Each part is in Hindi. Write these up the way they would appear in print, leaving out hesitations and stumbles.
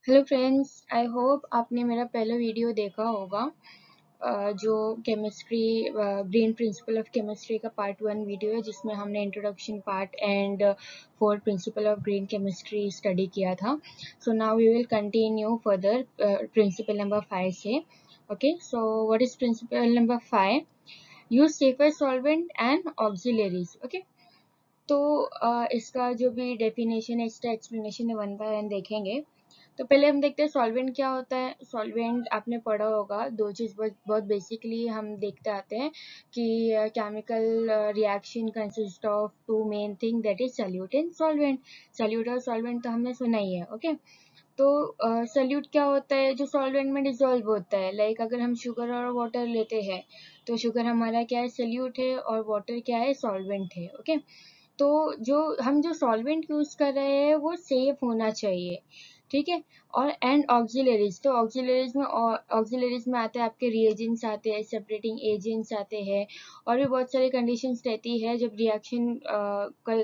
हेलो फ्रेंड्स, आई होप आपने मेरा पहला वीडियो देखा होगा जो chemistry green principle of chemistry का पार्ट 1 वीडियो है, जिसमें हमने introduction part and 4 principle of green chemistry study किया था। So now we will continue further principle number 5 से। Okay, so what is principle number 5? Use safer solvent and auxiliaries. Okay, तो इसका जो भी डेफिनेशन है, इसका एक्सप्लेनेशन है, वन बाय वन देखेंगे। तो पहले हम देखते हैं सॉल्वेंट क्या होता है। सॉल्वेंट आपने पढ़ा होगा, दो चीज़ बहुत बेसिकली हम देखते आते हैं कि chemical reaction consist of two main thing, that is solute and solvent. Solute और सॉल्वेंट तो हमने सुना ही है। ओके, तो सल्यूट क्या होता है? जो सॉल्वेंट में डिसॉल्व होता है। लाइक अगर हम शुगर और वाटर लेते हैं तो शुगर हमारा क्या है? सल्यूट है, और वाटर क्या है? सॉल्वेंट है। ओके, तो जो सॉल्वेंट यूज कर रहे हैं वो सेफ होना चाहिए, ठीक है। और एंड ऑक्सिलरीज, तो ऑक्सिलरीज में आते हैं आपके रिएजेंट्स आते हैं, सेपरेटिंग एजेंट्स आते हैं, और भी बहुत सारी कंडीशंस रहती है जब रिएक्शन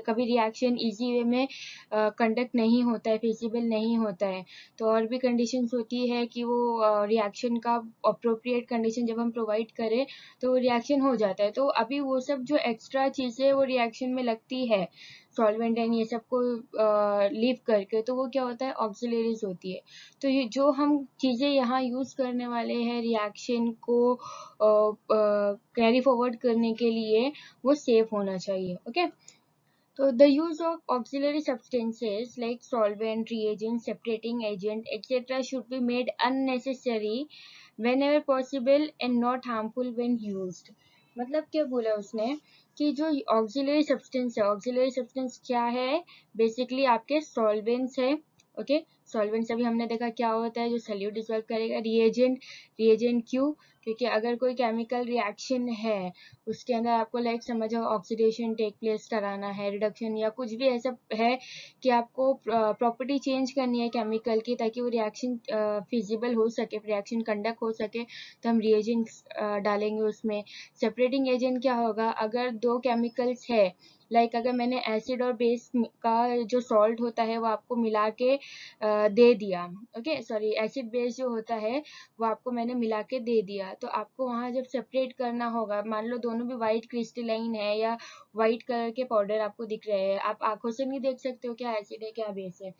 कभी रिएक्शन इजी वे में कंडक्ट नहीं होता है, फिजिबल नहीं होता है, तो और भी कंडीशंस होती है कि वो रिएक्शन का अप्रोप्रिएट कंडीशन जब हम प्रोवाइड करें तो रिएक्शन हो जाता है। तो अभी वो सब जो एक्स्ट्रा चीज़ें वो रिएक्शन में लगती है सॉल्वेंट एंड ये सबको लीव करके, तो वो क्या होता है? ऑक्सिलरीज होती है। तो ये जो हम चीज़ें यहाँ यूज़ करने वाले हैं रिएक्शन को कैरी फॉरवर्ड करने के लिए, वो सेफ होना चाहिए। Okay, so the use of auxiliary substances like solvent, reagent, separating agent, etc. should be made unnecessary whenever possible and not harmful when used. मतलब क्या बोला उसने कि जो ऑक्सिलरी सब्सटेंस है, ऑक्सिलरी सब्सटेंस क्या है? बेसिकली आपके सॉल्वेंट्स है। ओके, सॉल्वेंट्स अभी हमने देखा क्या होता है, जो सॉल्यूट डिसॉल्व करेगा। रिएजेंट क्यों? क्योंकि अगर कोई केमिकल रिएक्शन है उसके अंदर आपको लाइक समझो ऑक्सीडेशन टेक प्लेस कराना है, रिडक्शन या कुछ भी ऐसा है कि आपको प्रॉपर्टी चेंज करनी है केमिकल की ताकि वो रिएक्शन फिजिबल हो सके, रिएक्शन कंडक्ट हो सके, तो हम रिएजेंट्स डालेंगे उसमें। सेपरेटिंग एजेंट क्या होगा? अगर दो केमिकल्स है, लाइक अगर मैंने एसिड और बेस का जो सॉल्ट होता है वो आपको मिला के दे दिया, ओके सॉरी, एसिड बेस जो होता है वो आपको मैंने मिला के दे दिया, तो आपको वहाँ जब सेपरेट करना होगा, मान लो दोनों भी वाइट क्रिस्टलाइन है या वाइट कलर के पाउडर आपको दिख रहे हैं, आप आंखों से नहीं देख सकते हो क्या एसिड है क्या बेस है,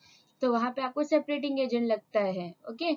तो वहाँ पे आपको सेपरेटिंग एजेंट लगता है। ओके,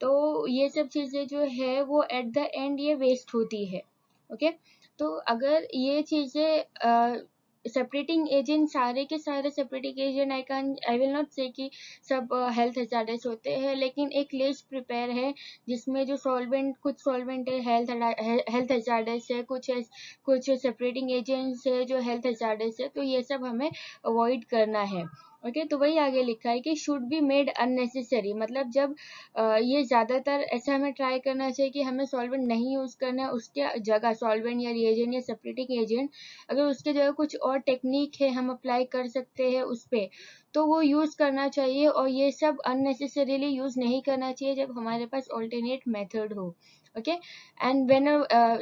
तो ये सब चीज़ें जो है वो एट द एंड ये वेस्ट होती है। ओके, तो अगर ये चीज़ें सेपरेटिंग एजेंट, सारे के सारे separating agent, I will not से कि सब हेल्थ हजार्डस होते हैं, लेकिन एक लिस्ट प्रिपेयर है जिसमें जो सॉल्वेंट, कुछ सॉल्वेंट है हेल्थ हजार्डस है, कुछ सेपरेटिंग एजेंट्स है जो हेल्थ हजार्डस है, तो ये सब हमें अवॉइड करना है। ओके, तो वही आगे लिखा है कि शुड बी मेड अननेसेसरी, मतलब जब ये ज़्यादातर ऐसा हमें ट्राई करना चाहिए कि हमें सॉल्वेंट नहीं यूज़ करना है, उसके जगह सॉल्वेंट या रिएजेंट या सेपरेटिंग एजेंट, अगर उसके जगह कुछ और टेक्निक है हम अप्लाई कर सकते हैं उस पर, तो वो यूज़ करना चाहिए, और ये सब अननेसेसरीली यूज़ नहीं करना चाहिए जब हमारे पास ऑल्टरनेट मेथड हो। Okay, and when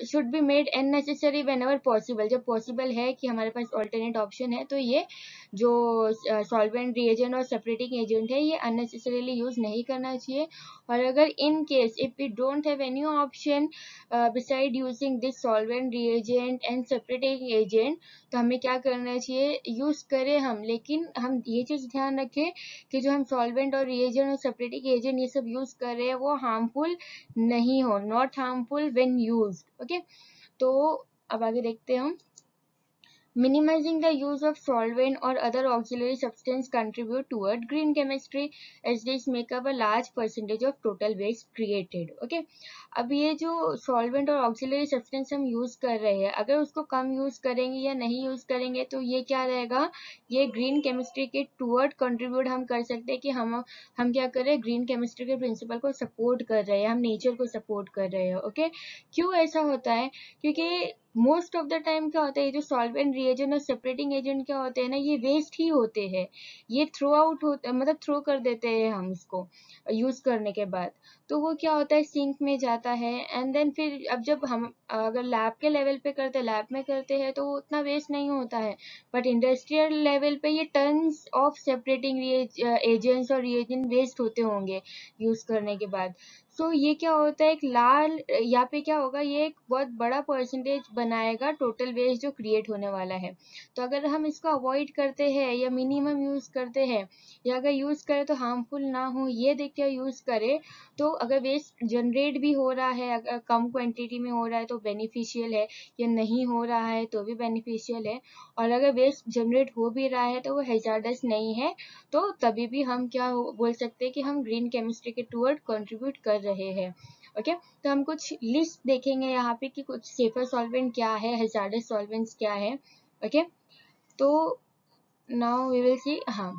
should be made unnecessary when ever possible, जब पॉसिबल है कि हमारे पास ऑल्टरनेट ऑप्शन है, तो ये जो सॉल्वेंट, रिएजेंट और सेपरेटिंग एजेंट है ये अननेसेसरीली यूज़ नहीं करना चाहिए। और अगर in case if we don't have any option beside using this solvent, reagent and separating agent, तो हमें क्या करना चाहिए? यूज़ करें हम, लेकिन हम ये चीज़ ध्यान रखें कि जो हम सॉल्वेंट और रिएजेंट और सेपरेटिंग एजेंट ये सब यूज़ कर रहे हैं वो हार्मफुल नहीं हो, not harmful when used. Okay, तो अब आगे देखते हैं हम। Minimizing the use of solvent or other auxiliary substance contribute toward green chemistry as these make up a large percentage of total waste created. Okay, अब ये जो solvent और auxiliary substance हम use कर रहे हैं, अगर उसको कम use करेंगे या नहीं use करेंगे तो ये क्या रहेगा? ये green chemistry के toward contribute हम कर सकते हैं कि हम क्या कर रहे हैं? green chemistry के principle को support कर रहे हैं, हम nature को support कर रहे हैं। ओके, क्यों ऐसा होता है? क्योंकि मोस्ट ऑफ द टाइम क्या होता है, ये जो सॉल्वेंट रिएजेंट और सेपरेटिंग एजेंट क्या होते हैं ना, ये वेस्ट ही होते हैं, ये थ्रो आउट होते, मतलब थ्रो कर देते हैं हम इसको यूज करने के बाद। तो वो क्या होता है, सिंक में जाता है, एंड देन फिर अब जब हम अगर लैब के लेवल पे करते हैं, लैब में करते हैं, तो वो उतना वेस्ट नहीं होता है। बट इंडस्ट्रियल लेवल पे ये टन्स ऑफ सेपरेटिंग एजेंट्स और रिएजेंट वेस्ट होते होंगे यूज करने के बाद। सो ये क्या होता है, एक लाल यहाँ पे क्या होगा, ये एक बहुत बड़ा परसेंटेज बनाएगा टोटल वेस्ट जो क्रिएट होने वाला है। तो अगर हम इसको अवॉइड करते हैं या मिनिमम यूज करते हैं, या अगर यूज करें तो हार्मफुल ना हो ये देख के यूज करें, तो अगर वेस्ट जनरेट भी हो रहा है, अगर कम क्वांटिटी में हो रहा है तो बेनिफिशियल है, या नहीं हो रहा है तो भी बेनिफिशियल है, और अगर वेस्ट जनरेट हो भी रहा है तो वो हैजार्डस नहीं है, तो तभी भी हम क्या बोल सकते हैं कि हम ग्रीन केमिस्ट्री के टूवर्ड कंट्रीब्यूट कर रहे हैं। ओके, तो हम कुछ लिस्ट देखेंगे यहाँ पे कि कुछ सेफर सॉल्वेंट क्या है, हैजार्डस सॉल्वेंट्स क्या है। ओके, तो नाउ वी विल सी। हाँ,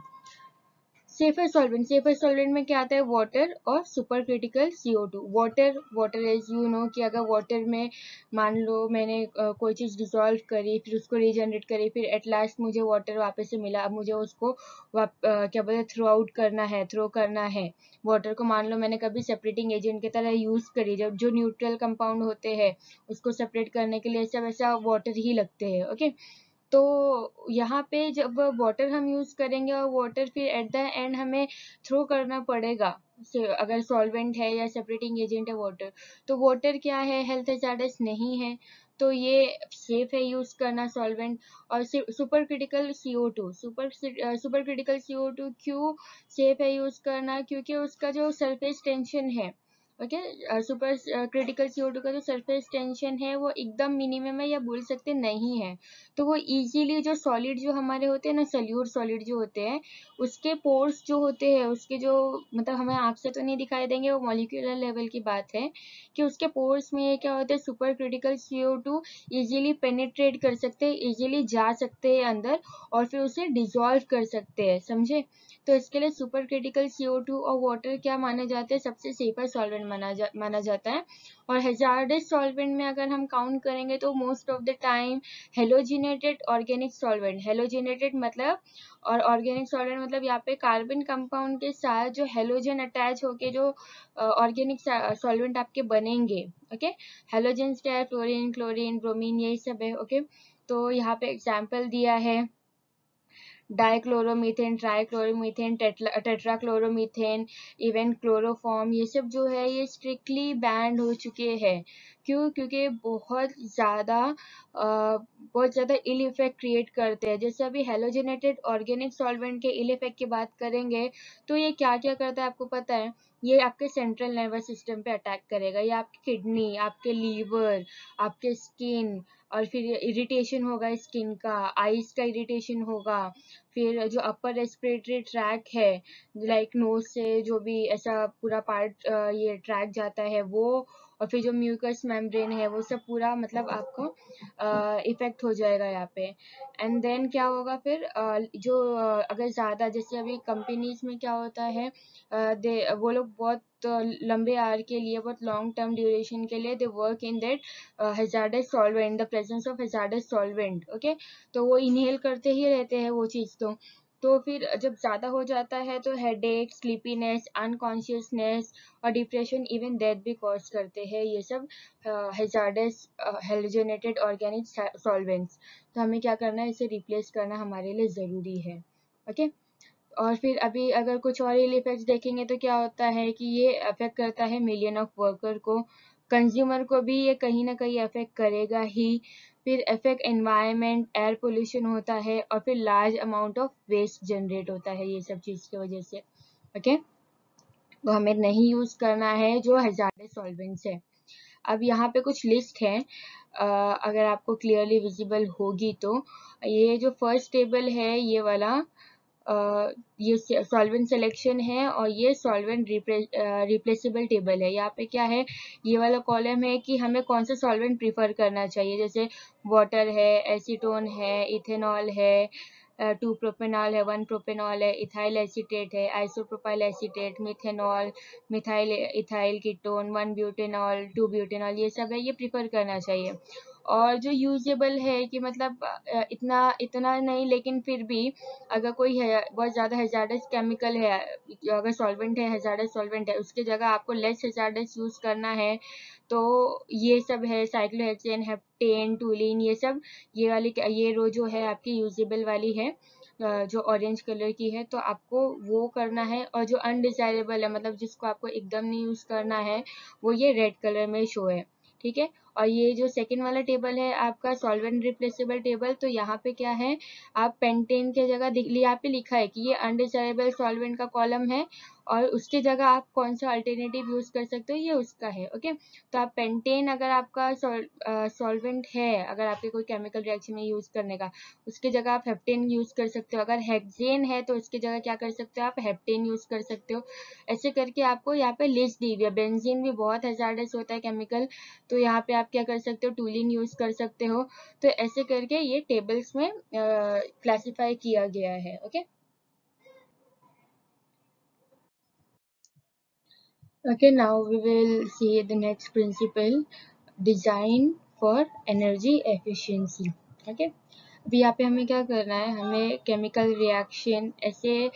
सेफर सॉल्वेंट में क्या आता है, वाटर और super critical CO2। Water as you know कि अगर वाटर में मान लो मैंने कोई चीज़ डिसॉल्व करी, फिर उसको रीजनरेट करी, फिर एट लास्ट मुझे वाटर वापस से मिला, अब मुझे उसको क्या बोलते थ्रो करना है वाटर को। मान लो मैंने कभी सेपरेटिंग एजेंट की तरह यूज करी, जब जो न्यूट्रल कंपाउंड होते हैं उसको सेपरेट करने के लिए सब ऐसा वाटर ही लगते हैं। ओके, तो यहाँ पे जब वाटर हम यूज करेंगे और वाटर फिर एट द एंड हमें थ्रो करना पड़ेगा, अगर सॉल्वेंट है या सेपरेटिंग एजेंट है वाटर, तो वाटर क्या है, हेल्थ हैजार्डस नहीं है, तो ये सेफ है यूज करना सॉल्वेंट। और super critical CO2, super critical CO2 क्यों सेफ है यूज करना, क्योंकि उसका जो सरफेस टेंशन है, ओके, सुपर क्रिटिकल CO2 का जो सरफेस टेंशन है वो एकदम मिनिमम है, या बोल सकते नहीं है। तो वो इजीली जो सॉलिड जो हमारे होते हैं ना, सल्यूट सॉलिड जो होते हैं, उसके पोर्स जो होते हैं, उसके जो मतलब हमें आँख से तो नहीं दिखाई देंगे, वो मॉलिक्यूलर लेवल की बात है, कि उसके पोर्स में क्या होता है, super critical CO2 easily penetrate कर सकते हैं, इजीली जा सकते हैं अंदर, और फिर उसे डिसॉल्व कर सकते हैं, समझे। तो इसके लिए सुपर क्रिटिकल CO2 और वाटर क्या माने जाते हैं, सबसे सेफर सॉल्वेंट माना जाता है। और हैजार्डस सॉल्वेंट में अगर हम काउंट करेंगे तो most of the time halogenated organic solvent, halogenated मतलब, और ऑर्गेनिक सॉल्वेंट मतलब यहाँ पे कार्बन कंपाउंड के साथ जो हेलोजन अटैच होके जो ऑर्गेनिक सॉल्वेंट आपके बनेंगे। ओके, हेलोजेंस क्या है, फ्लोरीन, क्लोरीन, ब्रोमीन, यही सब है। ओके, तो यहाँ पे एग्जाम्पल दिया है, डाइक्लोरोमीथेन, ट्राइक्लोरोमीथेन, टेट्राक्लोरोमीथेन, इवन क्लोरोफॉर्म, ये सब जो है ये स्ट्रिक्टली बैंड हो चुके हैं। क्यों, क्योंकि बहुत ज़्यादा इल इफेक्ट क्रिएट करते हैं। जैसे अभी हेलोजेनेटेड ऑर्गेनिक सॉल्वेंट के इल इफेक्ट की बात करेंगे, तो ये क्या क्या करता है आपको पता है, ये आपके सेंट्रल नर्वस सिस्टम पे अटैक करेगा, ये आपकी किडनी, आपके लीवर, आपके स्किन, और फिर इरिटेशन होगा स्किन का, आईज का इरिटेशन होगा, फिर जो अपर रेस्पिरेटरी ट्रैक है, लाइक नोज से जो भी ऐसा पूरा पार्ट ये ट्रैक जाता है वो, और फिर जो म्यूकस मेम्ब्रेन है वो सब पूरा मतलब आपको इफेक्ट हो जाएगा यहाँ पे। एंड देन क्या होगा फिर, अगर ज़्यादा, जैसे अभी कंपनीज में क्या होता है, वो लोग बहुत लंबे आवर के लिए, बहुत लॉन्ग टर्म ड्यूरेशन के लिए they work in that hazards solvent, the presence of hazards solvent. Okay, तो वो इनहेल करते ही रहते हैं वो चीज़। तो फिर जब ज़्यादा हो जाता है तो हेडेक, स्लीपीनेस, अनकॉन्शियसनेस और डिप्रेशन, इवन डेथ भी कॉज करते हैं ये सब हैजार्डस हेलोजेनेटेड ऑर्गेनिक सॉल्वेंट्स। तो हमें क्या करना है, इसे रिप्लेस करना हमारे लिए ज़रूरी है। ओके, और फिर अभी अगर कुछ और इल इफेक्ट्स देखेंगे तो क्या होता है कि ये अफेक्ट करता है मिलियन ऑफ वर्कर को, कंज्यूमर को भी ये कहीं ना कहीं अफेक्ट करेगा ही। फिर अफेक्ट एनवायरनमेंट, एयर पोल्यूशन होता है, और फिर large amount of waste generate होता है ये सब चीज़ की वजह से। ओके, तो हमें नहीं यूज़ करना है जो हैजार्डस सॉल्वेंट्स है। अब यहाँ पे कुछ लिस्ट है, अगर आपको क्लियरली विजिबल होगी तो, ये जो फर्स्ट टेबल है ये वाला, ये सॉल्वेंट सिलेक्शन है, और ये सॉल्वेंट रिप्लेसेबल टेबल है। यहाँ पे क्या है, ये वाला कॉलम है कि हमें कौन सा सॉल्वेंट प्रीफर करना चाहिए, जैसे वाटर है, एसीटोन है, इथेनॉल है, 2 प्रोपेनॉल है, 1 प्रोपेनॉल है, इथाइल एसीटेट है, isopropyl acetate, methanol, methyl ethyl ketone, 1 butanol, 2 butanol, ये सब है, ये प्रीफर करना चाहिए। और जो यूजेबल है कि मतलब इतना इतना नहीं, लेकिन फिर भी अगर कोई है बहुत ज़्यादा हैजार्डस केमिकल है, अगर सॉल्वेंट है, हैजार्डस सॉल्वेंट है, उसकी जगह आपको लेस हैजार्डस यूज़ करना है, तो ये सब है साइक्लोहेक्सेन, हेप्टेन, टूलिन, ये रो जो है आपकी यूजेबल वाली है, जो ऑरेंज कलर की है, तो आपको वो करना है। और जो अनडिजायरेबल है, मतलब जिसको आपको एकदम नहीं यूज़ करना है, वो ये रेड कलर में शो है, ठीक है। और ये जो सेकंड वाला टेबल है आपका सॉल्वेंट रिप्लेसेबल टेबल, तो यहाँ पे क्या है, आप पेंटेन के जगह यहाँ पे लिखा है कि ये अनडिजायरेबल सॉल्वेंट का कॉलम है, और उसके जगह आप कौन सा अल्टरनेटिव यूज कर सकते हो, ये उसका है। ओके, तो आप पेंटेन अगर आपका सॉल्वेंट है, अगर आपके कोई केमिकल रिएक्शन में यूज करने का, उसके जगह आप हेप्टेन यूज कर सकते हो। अगर हेक्सेन है तो उसकी जगह क्या कर सकते हो, आप हेप्टेन यूज कर सकते हो। ऐसे करके आपको यहाँ पे लिस्ट दी हुई है। बेंजीन भी बहुत हैजार्डस होता है केमिकल, तो यहाँ पे आप क्या कर सकते हो, टूलिन यूज कर सकते हो। तो ऐसे करके ये टेबल्स में क्लासिफाई किया गया है। Okay, okay, now we will see the next principle, design for energy efficiency. Okay, अभी यहाँ पे हमें क्या करना है, हमें केमिकल रिएक्शन ऐसे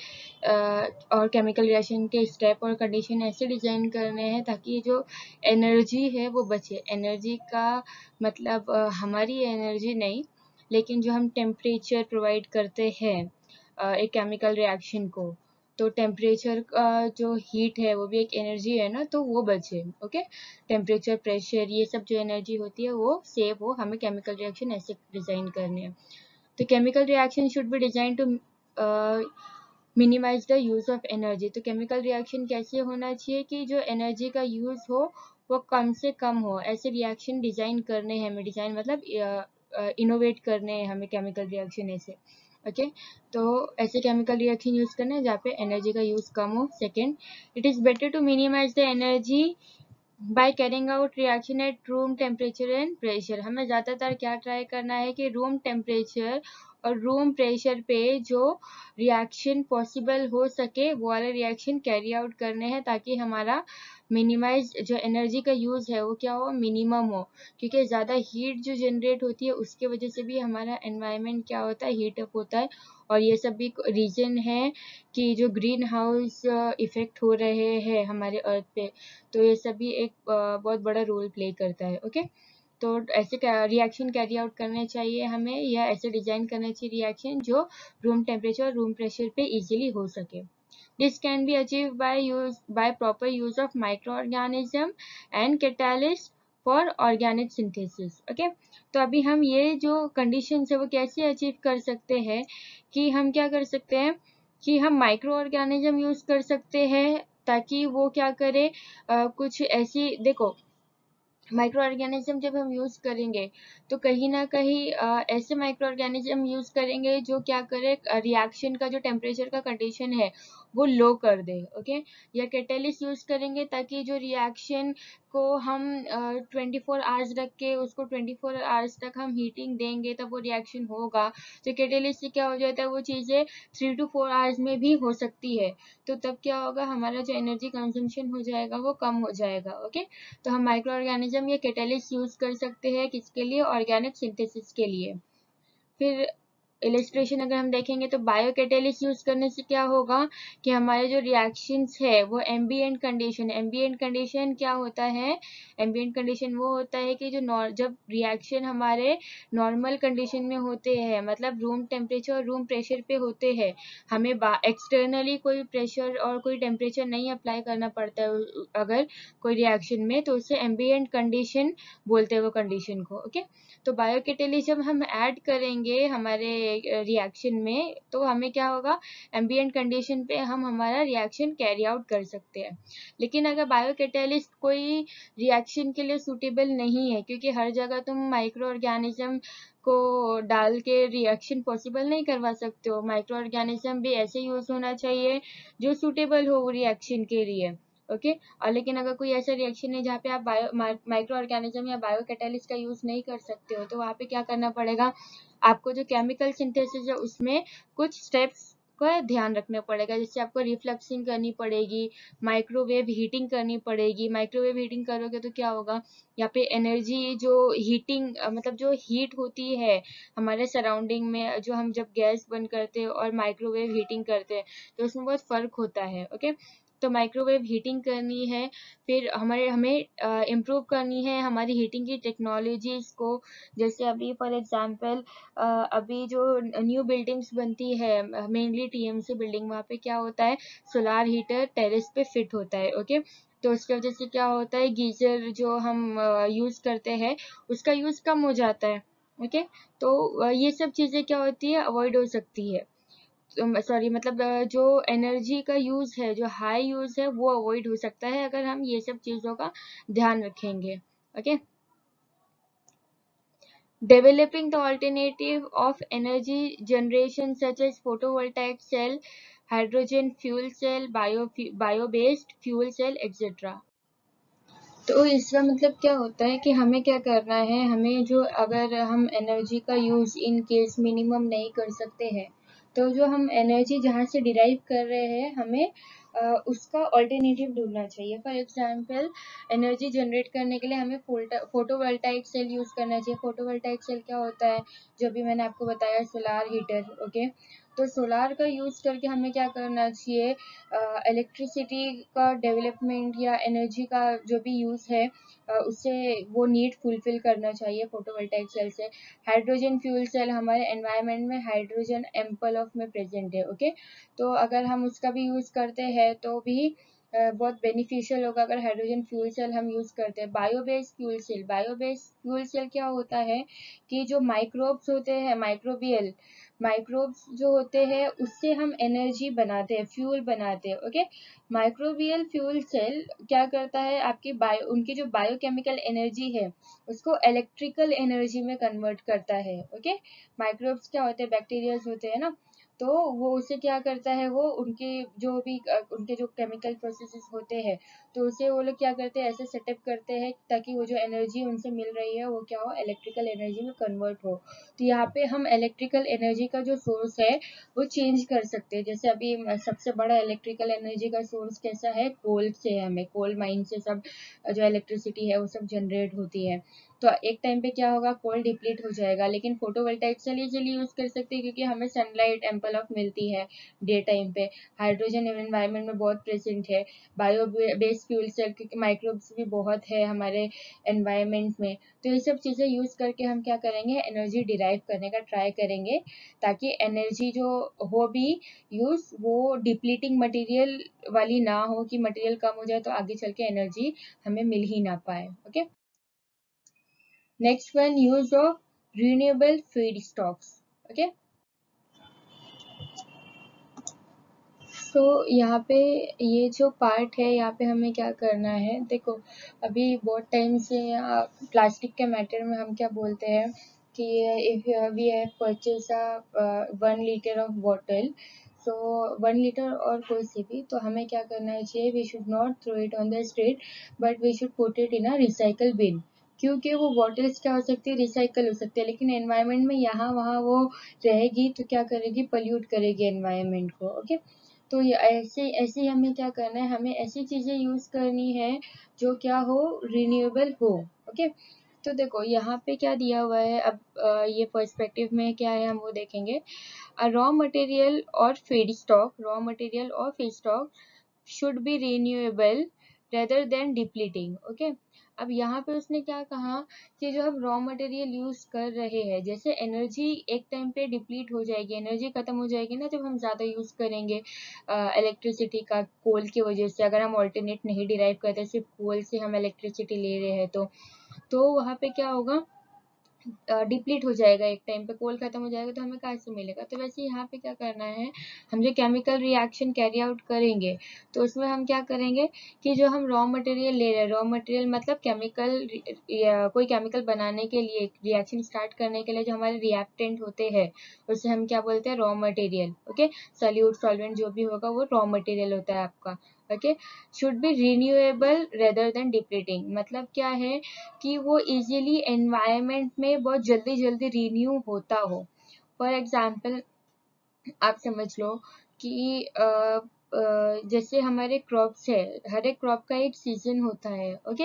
और केमिकल रिएक्शन के स्टेप और कंडीशन ऐसे डिजाइन करने हैं ताकि जो एनर्जी है वो बचे। एनर्जी का मतलब हमारी एनर्जी नहीं, लेकिन जो हम टेम्परेचर प्रोवाइड करते हैं एक केमिकल रिएक्शन को, तो टेम्परेचर का जो हीट है वो भी एक एनर्जी है ना, तो वो बचे। ओके, टेम्परेचर, प्रेशर, ये सब जो एनर्जी होती है वो सेव हो। हमें केमिकल रिएक्शन ऐसे डिजाइन करने हैं। तो chemical reaction should be design to minimize the use of energy. तो केमिकल रिएक्शन कैसे होना चाहिए कि जो एनर्जी का यूज हो वो कम से कम हो। ऐसे रिएक्शन डिजाइन करने हैं हमें। डिजाइन मतलब इनोवेट करने हैं हमें केमिकल रिएक्शन ऐसे। ओके, तो ऐसे केमिकल रिएक्शन यूज करना है जहाँ पे एनर्जी का यूज कम हो। Second, it is better to minimize the energy by carrying out reaction at room temperature and pressure. हमें ज़्यादातर क्या ट्राई करना है कि रूम टेम्परेचर और रूम प्रेशर पे जो रिएक्शन पॉसिबल हो सके वो वाले रिएक्शन कैरी आउट करने हैं, ताकि हमारा मिनिमाइज जो एनर्जी का यूज़ है वो क्या हो, मिनिमम हो। क्योंकि ज़्यादा हीट जो जनरेट होती है उसके वजह से भी हमारा एनवायरनमेंट क्या होता है, हीट अप होता है। और ये सब भी रीज़न है कि जो ग्रीन हाउस इफ़ेक्ट हो रहे हैं हमारे अर्थ पे, तो ये सभी एक बहुत बड़ा रोल प्ले करता है। ओके, तो ऐसे रिएक्शन कैरी आउट करने चाहिए हमें, या ऐसे डिजाइन करने चाहिए रिएक्शन जो रूम टेम्परेचर, रूम प्रेशर पे इजीली हो सके। This can be achieve by proper use of micro organism and catalyst for organic synthesis. Okay, तो अभी हम ये जो कंडीशन है वो कैसे अचीव कर सकते हैं, कि हम क्या कर सकते हैं कि हम माइक्रो ऑर्गेनिज्म यूज कर सकते हैं, ताकि वो क्या करे, कुछ ऐसी, देखो माइक्रो ऑर्गेनिज्म जब हम यूज करेंगे तो कहीं ना कहीं ऐसे माइक्रो ऑर्गेनिज्म यूज करेंगे जो क्या करे, रिएक्शन का जो टेम्परेचर का कंडीशन है वो लो कर दे। ओके, या कैटेलिस्ट यूज करेंगे ताकि जो रिएक्शन को हम 24 आवर्स रख के उसको 24 आवर्स तक हम हीटिंग देंगे तब वो रिएक्शन होगा। तो कैटेलिस्ट से क्या हो जाता है, वो चीज़ें 3 to 4 आवर्स में भी हो सकती है। तो तब क्या होगा, हमारा जो एनर्जी कंजम्पशन हो जाएगा वो कम हो जाएगा। ओके, तो हम माइक्रो ऑर्गेनिज्म या कैटेलिस्ट यूज कर सकते हैं किसके लिए, ऑर्गेनिक सिंथेसिस के लिए। फिर इलस्ट्रेशन अगर हम देखेंगे तो बायो कैटेलिस्ट यूज करने से क्या होगा कि हमारे जो रिएक्शंस है वो एम्बिएंट कंडीशन, एम्बिएंट कंडीशन क्या होता है, एम्बिएंट कंडीशन वो होता है कि जो जब रिएक्शन हमारे नॉर्मल कंडीशन में होते हैं, मतलब रूम टेम्परेचर और रूम प्रेशर पे होते हैं, हमें एक्सटर्नली कोई प्रेशर और कोई टेम्परेचर नहीं अप्लाई करना पड़ता है अगर कोई रिएक्शन में, तो उसे एम्बिएंट कंडीशन बोलते हैं वो कंडीशन को। ओके, तो बायो कैटेलिस्ट जब हम ऐड करेंगे हमारे रिएक्शन में तो हमें क्या होगा, एम्बिएंट कंडीशन पे हम हमारा रिएक्शन कैरी आउट कर सकते हैं। लेकिन अगर बायो कैटेलिस्ट कोई रिएक्शन के लिए सूटेबल नहीं है, क्योंकि हर जगह तुम माइक्रो ऑर्गेनिज्म को डाल के रिएक्शन पॉसिबल नहीं करवा सकते हो। माइक्रो ऑर्गेनिज्म भी ऐसे यूज होना चाहिए जो सूटेबल हो रिएक्शन के लिए। ओके, और लेकिन अगर कोई ऐसा रिएक्शन है जहाँ पे आप माइक्रो ऑर्गेनिज्म या बायो कैटालिस्ट का यूज नहीं कर सकते हो, तो वहाँ पे क्या करना पड़ेगा, आपको जो केमिकल सिंथेसिस है उसमें कुछ स्टेप्स का ध्यान रखना पड़ेगा। जैसे आपको रिफ्लेक्सिंग करनी पड़ेगी, माइक्रोवेव हीटिंग करनी पड़ेगी। माइक्रोवेव हीटिंग करोगे तो क्या होगा, यहाँ पे एनर्जी जो हीटिंग मतलब जो हीट होती है हमारे सराउंडिंग में, जो हम जब गैस बंद करते हैं और माइक्रोवेव हीटिंग करते हैं तो उसमें बहुत फर्क होता है। ओके, तो माइक्रोवेव हीटिंग करनी है, फिर हमें इम्प्रूव करनी है हमारी हीटिंग की टेक्नोलॉजीज को। जैसे अभी फॉर एग्जांपल अभी जो न्यू बिल्डिंग्स बनती है, मेनली टीएमसी बिल्डिंग, वहाँ पे क्या होता है, सोलार हीटर टेरेस पे फिट होता है। ओके, तो उसकी वजह से क्या होता है, गीजर जो हम यूज करते हैं उसका यूज कम हो जाता है। ओके, तो ये सब चीजें क्या होती है, अवॉइड हो सकती है। सॉरी मतलब जो एनर्जी का यूज है, जो हाई यूज है, वो अवॉइड हो सकता है अगर हम ये सब चीजों का ध्यान रखेंगे। Okay, developing the alternative of energy generation such as photovoltaic cell, hydrogen fuel cell, bio-based fuel cell, etc. तो इसका मतलब क्या होता है कि हमें क्या करना है, हमें जो अगर हम एनर्जी का यूज इन केस मिनिमम नहीं कर सकते हैं, तो जो हम एनर्जी जहाँ से डिराइव कर रहे हैं हमें उसका ऑल्टरनेटिव ढूंढना चाहिए। फॉर एग्जांपल एनर्जी जनरेट करने के लिए हमें फोटोवोल्टाइक सेल यूज करना चाहिए। फोटोवोल्टाइक सेल क्या होता है, जो भी मैंने आपको बताया, सोलार हीटर। ओके, तो सोलार का यूज करके हमें क्या करना चाहिए, इलेक्ट्रिसिटी का डेवलपमेंट या एनर्जी का जो भी यूज़ है उससे वो नीड फुलफिल करना चाहिए फोटोवोल्टाइक सेल से। हाइड्रोजन फ्यूल सेल, हमारे एनवायरनमेंट में हाइड्रोजन एम्पल ऑफ में प्रेजेंट है। ओके, तो अगर हम उसका भी यूज़ करते हैं तो भी बहुत बेनिफिशियल होगा अगर हाइड्रोजन फ्यूल सेल हम यूज़ करते हैं। बायोबेस फ्यूल सेल, बायोबेस फ्यूल सेल क्या होता है कि जो माइक्रोब्स होते हैं, माइक्रोबियल माइक्रोब्स जो होते हैं उससे हम एनर्जी बनाते हैं, फ्यूल बनाते हैं। ओके, माइक्रोबियल फ्यूल सेल क्या करता है, आपकी उनकी जो बायोकेमिकल एनर्जी है उसको इलेक्ट्रिकल एनर्जी में कन्वर्ट करता है। ओके, माइक्रोब्स क्या होते हैं, बैक्टीरियाज होते हैं ना, तो वो उसे क्या करता है, वो उनके जो भी उनके जो केमिकल प्रोसेसेस होते हैं तो उसे वो लोग क्या करते हैं, ऐसे सेटअप करते हैं ताकि वो जो एनर्जी उनसे मिल रही है वो क्या हो, इलेक्ट्रिकल एनर्जी में कन्वर्ट हो। तो यहाँ पे हम इलेक्ट्रिकल एनर्जी का जो सोर्स है वो चेंज कर सकते हैं। जैसे अभी सबसे बड़ा इलेक्ट्रिकल एनर्जी का सोर्स कैसा है, कोल से, हमें कोल माइन से सब जो इलेक्ट्रिसिटी है वो सब जनरेट होती है। तो एक टाइम पे क्या होगा, कोल डिप्लीट हो जाएगा, लेकिन फोटोवोल्टाइक सेल इजीली यूज कर सकते हैं क्योंकि हमें सनलाइट एम्पल ऑफ मिलती है डे टाइम पे। हाइड्रोजन एनवायरनमेंट में बहुत प्रेजेंट है। बायो बेस फ्यूल सेल, क्योंकि माइक्रोब्स भी बहुत है हमारे एनवायरनमेंट में। तो ये सब चीज़ें यूज़ करके हम क्या करेंगे, एनर्जी डिराइव करने का ट्राई करेंगे ताकि एनर्जी जो हो भी यूज़, वो डिप्लीटिंग मटेरियल वाली ना हो कि मटेरियल कम हो जाए तो आगे चल के एनर्जी हमें मिल ही ना पाए। Okay, next one, use of renewable feed stocks. Okay, तो यहाँ पे ये जो पार्ट है, यहाँ पे हमें क्या करना है, देखो अभी बहुत टाइम से प्लास्टिक के मैटर में हम क्या बोलते हैं कि if we have purchase 1 litre of bottle, so 1 litre और कोई से भी, तो हमें क्या करना चाहिए, we should not throw it on the street but we should put it in a recycle bin. क्योंकि वो बॉटल्स क्या हो सकती है, रिसाइकल हो सकती है, लेकिन एनवायरनमेंट में यहाँ वहाँ वो रहेगी तो क्या करेगी, पल्यूट करेगी एनवायरनमेंट को। ओके, तो ये ऐसे ऐसे हमें क्या करना है, हमें ऐसी चीज़ें यूज़ करनी है जो क्या हो, रिन्यूएबल हो। ओके, तो देखो यहाँ पे क्या दिया हुआ है, अब ये पर्सपेक्टिव में क्या है हम वो देखेंगे। रॉ मटेरियल और फीड स्टॉक, रॉ मटेरियल और feed stock should be renewable rather than depleting. Okay, अब यहाँ पे उसने क्या कहा कि जो हम रॉ मटेरियल यूज कर रहे हैं, जैसे एनर्जी एक टाइम पे डिप्लीट हो जाएगी, एनर्जी खत्म हो जाएगी ना जब हम ज़्यादा यूज करेंगे इलेक्ट्रिसिटी का, कोल की वजह से। अगर हम ऑल्टरनेट नहीं डिराइव करते, सिर्फ कोल से हम इलेक्ट्रिसिटी ले रहे हैं तो वहाँ पे क्या होगा, डिप्लीट हो जाएगा, एक टाइम पे कोल खत्म हो जाएगा तो हमें कहाँ से मिलेगा। तो वैसे यहाँ पे क्या करना है, हम जो केमिकल रिएक्शन कैरी आउट करेंगे तो उसमें हम क्या करेंगे कि जो हम रॉ मटेरियल ले रहे हैं, रॉ मटेरियल मतलब केमिकल, कोई केमिकल बनाने के लिए, रिएक्शन स्टार्ट करने के लिए जो हमारे रिएक्टेंट होते हैं उसे हम क्या बोलते हैं, raw material. Okay, solute solvent जो भी होगा वो रॉ मटेरियल होता है आपका। Okay, should be renewable rather than depleting, मतलब क्या है कि वो इजीली एनवायरनमेंट में बहुत जल्दी जल्दी रिन्यू होता हो। फॉर एग्जाम्पल आप समझ लो कि जैसे हमारे क्रॉप्स है, हर एक क्रॉप का एक सीजन होता है। ओके,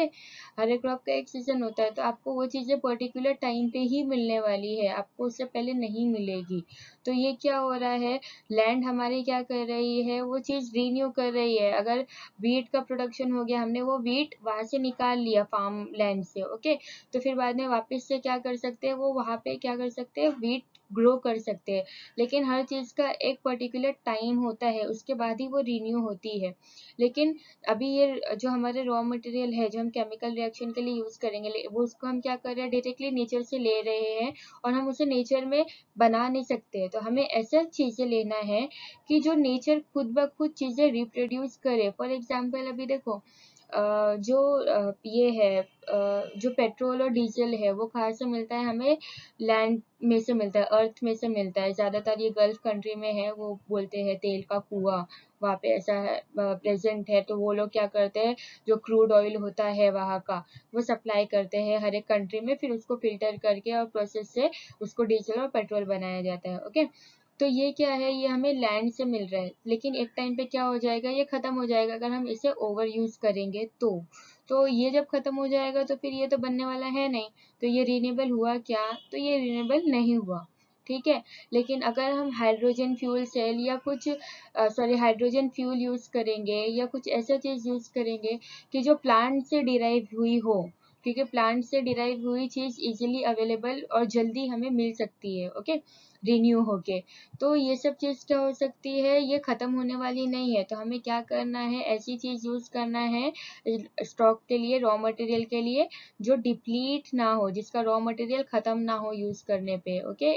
हर एक क्रॉप का एक सीजन होता है, तो आपको वो चीज़ें पर्टिकुलर टाइम पे ही मिलने वाली है, आपको उससे पहले नहीं मिलेगी। तो ये क्या हो रहा है, लैंड हमारी क्या कर रही है, वो चीज़ रीन्यू कर रही है। अगर वीट का प्रोडक्शन हो गया, हमने वो वीट वहाँ से निकाल लिया फार्म लैंड से, ओके, तो फिर बाद में वापस से क्या कर सकते हैं, वो वहाँ पे क्या कर सकते हैं, वीट ग्रो कर सकते हैं। लेकिन हर चीज़ का एक पर्टिकुलर टाइम होता है, उसके बाद ही वो रिन्यू होती है। लेकिन अभी ये जो हमारे रॉ मटेरियल है, जो हम केमिकल रिएक्शन के लिए यूज़ करेंगे, वो उसको हम क्या कर रहे हैं, डायरेक्टली नेचर से ले रहे हैं, और हम उसे नेचर में बना नहीं सकते। तो हमें ऐसा चीज़ें लेना है कि जो नेचर खुद ब खुद चीज़ें रिप्रोड्यूस करे। फॉर एग्जाम्पल अभी देखो, जो ये है, जो पेट्रोल और डीजल है, वो कहाँ से मिलता है, हमें लैंड में से मिलता है, अर्थ में से मिलता है। ज़्यादातर ये गल्फ कंट्री में है, वो बोलते हैं तेल का कुआं, वहाँ पे ऐसा है प्रेजेंट है। तो वो लोग क्या करते हैं, जो क्रूड ऑयल होता है वहाँ का, वो सप्लाई करते हैं हर एक कंट्री में, फिर उसको फिल्टर करके और प्रोसेस से उसको डीजल और पेट्रोल बनाया जाता है। ओके, तो ये क्या है, ये हमें लैंड से मिल रहा है। लेकिन एक टाइम पे क्या हो जाएगा, ये खत्म हो जाएगा अगर हम इसे ओवर यूज करेंगे तो ये जब खत्म हो जाएगा तो फिर ये तो बनने वाला है नहीं। तो ये रिन्यूएबल हुआ क्या, तो ये रिन्यूएबल नहीं हुआ। ठीक है, लेकिन अगर हम हाइड्रोजन फ्यूल सेल या कुछ हाइड्रोजन फ्यूल यूज करेंगे, या कुछ ऐसा चीज यूज करेंगे कि जो प्लांट से डिराइव हुई हो, क्योंकि प्लांट से डिराइव हुई चीज इजीली अवेलेबल और जल्दी हमें मिल सकती है। ओके, रिन्यू होके, तो ये सब चीज़ क्या हो सकती है, ये ख़त्म होने वाली नहीं है। तो हमें क्या करना है, ऐसी चीज़ यूज़ करना है स्टॉक के लिए, रॉ मटेरियल के लिए, जो डिप्लीट ना हो, जिसका रॉ मटेरियल ख़त्म ना हो यूज़ करने पे। ओके,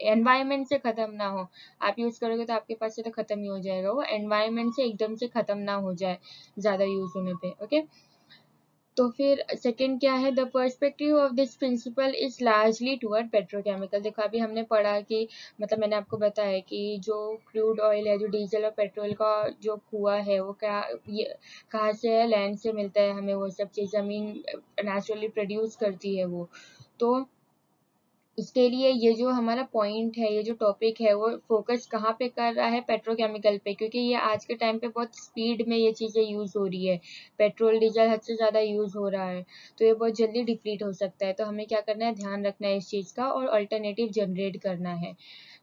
एनवायरनमेंट से ख़त्म ना हो। आप यूज़ करोगे तो आपके पास से तो ख़त्म ही हो जाएगा, वो एनवायरनमेंट से एकदम से ख़त्म ना हो जाए ज़्यादा यूज़ होने पे। ओके, तो फिर सेकंड क्या है, the perspective of this principle is largely toward petrochemical. देखो अभी हमने पढ़ा कि मतलब मैंने आपको बताया कि जो क्रूड ऑयल है, जो डीजल और पेट्रोल का जो कुआं है, वो क्या ये कहाँ से है, लैंड से मिलता है हमें, वो सब चीज़ ज़मीन नेचुरली प्रोड्यूस करती है वो। तो इसके लिए ये जो हमारा पॉइंट है, ये जो टॉपिक है, वो फोकस कहाँ पे कर रहा है, पेट्रोकेमिकल पे, क्योंकि ये आज के टाइम पे बहुत स्पीड में ये चीज़ें यूज़ हो रही है। पेट्रोल डीजल हद से ज़्यादा यूज़ हो रहा है, तो ये बहुत जल्दी डिप्लीट हो सकता है। तो हमें क्या करना है, ध्यान रखना है इस चीज़ का, और अल्टरनेटिव जनरेट करना है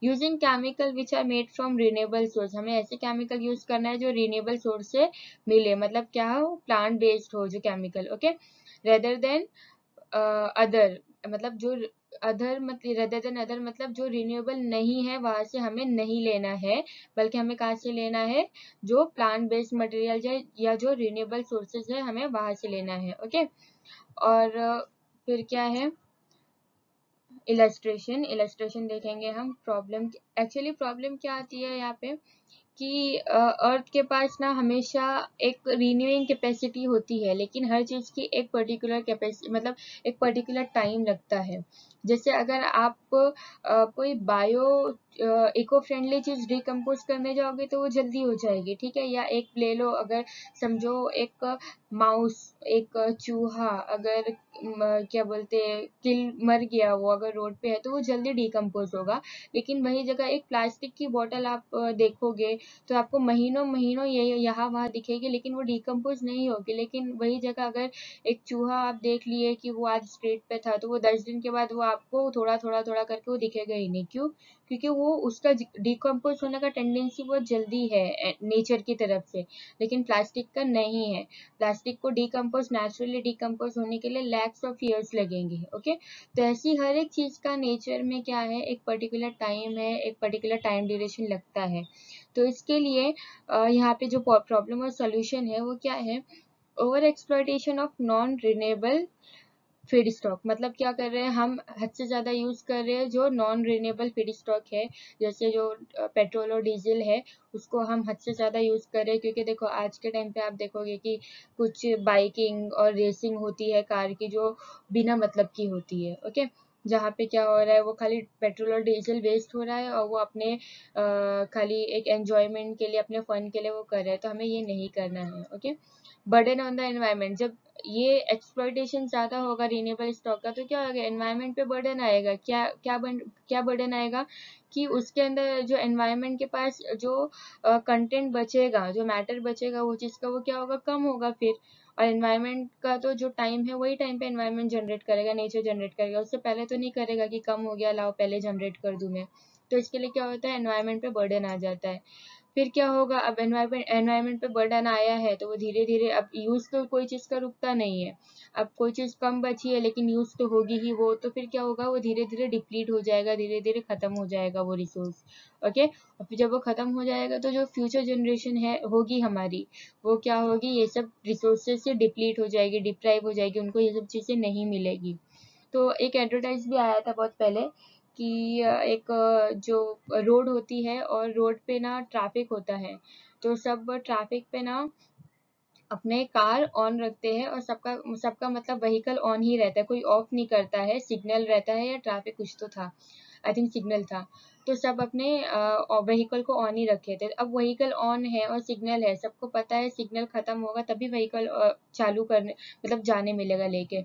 using chemical which are made from renewable source. हमें ऐसे केमिकल यूज़ करना है जो रिन्यूएबल सोर्स से मिले, मतलब क्या हो, प्लांट बेस्ड हो जो chemical. Okay, rather than other, मतलब जो अदर मतलब रेदर देन अदर मतलब जो रिन्यूएबल नहीं है वहां से हमें नहीं लेना है, बल्कि हमें कहाँ से लेना है, जो प्लांट बेस्ड मटेरियल है या जो रिन्यूएबल सोर्सेज है, हमें वहां से लेना है। ओके, और फिर क्या है, इलस्ट्रेशन देखेंगे हम। प्रॉब्लम, एक्चुअली प्रॉब्लम क्या आती है यहाँ पे, कि अर्थ के पास ना हमेशा एक रीन्यूइंग कैपेसिटी होती है, लेकिन हर चीज़ की एक पर्टिकुलर कैपेसिटी, मतलब एक पर्टिकुलर टाइम लगता है। जैसे अगर आप कोई बायो इको फ्रेंडली चीज़ डिकम्पोज करने जाओगे तो वो जल्दी हो जाएगी, ठीक है। या एक ले लो, अगर समझो एक माउस, एक चूहा अगर क्या बोलते हैं, किल मर गया, वो अगर रोड पे है तो वो जल्दी डिकम्पोज होगा। लेकिन वही जगह एक प्लास्टिक की बोतल आप देखोगे तो आपको महीनों महीनों ये यहाँ वहाँ दिखेगी, लेकिन वो डिकम्पोज नहीं होगी। लेकिन वही जगह अगर एक चूहा आप देख लिए कि वो आज स्ट्रीट पे था, तो वो 10 दिन के बाद वो आपको थोड़ा थोड़ा थोड़ा करके वो दिखेगा ही नहीं। क्यों? क्योंकि वो उसका डिकम्पोज होने का टेंडेंसी बहुत जल्दी है नेचर की तरफ से, लेकिन प्लास्टिक का नहीं है। प्लास्टिक को डिकम्पोज, नेचुरली डिकम्पोज होने के लिए लैक्स ऑफ ईयर्स लगेंगे। ओके, तो ऐसी हर एक चीज का नेचर में क्या है, एक पर्टिकुलर टाइम है, एक पर्टिकुलर टाइम ड्यूरेशन लगता है। तो इसके लिए यहाँ पे जो प्रॉब्लम और सोल्यूशन है वो क्या है, over exploitation of non renewable feed stock. मतलब क्या कर रहे हैं हम, हद से ज़्यादा यूज़ कर रहे हैं जो नॉन रिन्यूएबल फीड स्टॉक है, जैसे जो पेट्रोल और डीजल है, उसको हम हद से ज़्यादा यूज़ कर रहे हैं। क्योंकि देखो आज के टाइम पे आप देखोगे कि कुछ बाइकिंग और रेसिंग होती है कार की, जो बिना मतलब की होती है। ओके, जहाँ पे क्या हो रहा है, वो खाली पेट्रोल और डीजल वेस्ट हो रहा है, और वो अपने खाली एक एन्जॉयमेंट के लिए, अपने फन के लिए वो कर रहे हैं। तो हमें ये नहीं करना है। Okay, burden on the environment, जब ये एक्सप्लॉइटेशन ज़्यादा होगा रिन्यूएबल स्टॉक का, तो क्या होगा, एनवायरनमेंट पे बर्डन आएगा। क्या बर्डन आएगा कि उसके अंदर जो एनवायरनमेंट के पास जो कंटेंट बचेगा, जो मैटर बचेगा, वो चीज़ का वो क्या होगा, कम होगा फिर। और एनवायरनमेंट का तो जो टाइम है वही टाइम पे एनवायरनमेंट जनरेट करेगा, नेचर जनरेट करेगा, उससे पहले तो नहीं करेगा कि कम हो गया लाओ पहले जनरेट कर दूँ मैं। तो इसके लिए क्या होता है, एनवायरनमेंट पे बर्डन आ जाता है। फिर क्या होगा, अब एनवायरनमेंट पे बर्डन आया है तो वो धीरे धीरे, अब यूज़ तो कोई चीज़ का रुकता नहीं है। अब कोई चीज़ कम बची है लेकिन यूज़ तो होगी ही वो, तो फिर क्या होगा, वो धीरे धीरे डिप्लीट हो जाएगा, धीरे धीरे खत्म हो जाएगा वो रिसोर्स। ओके, और फिर जब वो खत्म हो जाएगा तो जो फ्यूचर जनरेशन है होगी हमारी, वो क्या होगी, ये सब रिसोर्सेज से डिप्लीट हो जाएगी, डिप्राइव हो जाएगी, उनको ये सब चीज़ें नहीं मिलेगी। तो एक एडवर्टाइज भी आया था बहुत पहले कि एक जो रोड होती है और रोड पे ना ट्रैफिक होता है, तो सब ट्रैफिक पे ना अपने कार ऑन रखते हैं और सबका सबका मतलब व्हीकल ऑन ही रहता है, कोई ऑफ नहीं करता है, सिग्नल रहता है या ट्रैफिक कुछ तो था, आई थिंक सिग्नल था। तो सब अपने व्हीकल को ऑन ही रखे थे। अब व्हीकल ऑन है और सिग्नल है, सबको पता है सिग्नल खत्म होगा तभी व्हीकल चालू करने मतलब जाने मिलेगा लेके।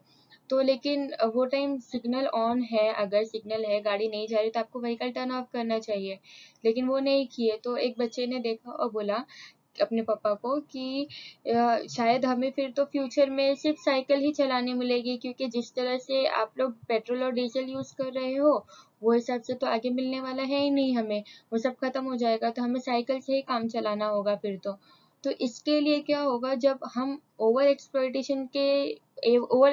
तो लेकिन वो टाइम सिग्नल ऑन है, अगर सिग्नल है गाड़ी नहीं जा रही तो आपको व्हीकल टर्न ऑफ करना चाहिए, लेकिन वो नहीं किए। तो एक बच्चे ने देखा और बोला अपने पापा को कि शायद हमें फिर तो फ्यूचर में सिर्फ साइकिल ही चलाने मिलेगी, क्योंकि जिस तरह से आप लोग पेट्रोल और डीजल यूज कर रहे हो वो हिसाब से तो आगे मिलने वाला है ही नहीं हमें, वो सब खत्म हो जाएगा, तो हमें साइकिल से ही काम चलाना होगा फिर तो इसके लिए क्या होगा, जब हम ओवर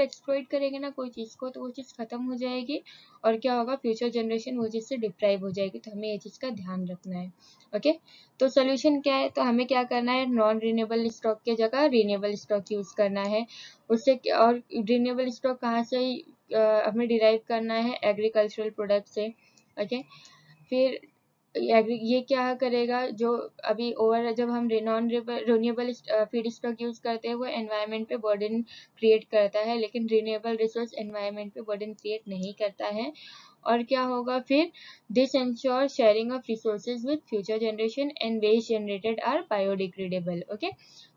एक्सप्लॉइट करेंगे ना कोई चीज़ को, तो वो चीज़ खत्म हो जाएगी और क्या होगा, फ्यूचर जनरेशन वो चीज़ से डिप्राइव हो जाएगी। तो हमें ये चीज़ का ध्यान रखना है। ओके, तो सोल्यूशन क्या है, तो हमें क्या करना है, नॉन रिन्यूएबल स्टॉक की जगह रिन्यूएबल स्टॉक यूज़ करना है। और रिन्यूएबल स्टॉक कहाँ से हमें डिराइव करना है, एग्रीकल्चरल प्रोडक्ट से। ओके, फिर ये क्या करेगा, जो अभी ओवर जब हम non renewable feed stock use करते हैं वो एनवायरनमेंट पे बर्डन क्रिएट करता है, लेकिन रिन्यूएबल रिसोर्स एनवायरनमेंट पे बर्डन क्रिएट नहीं करता है। और क्या होगा फिर, this ensure sharing of resources with future generation and waste generated are biodegradable. Okay,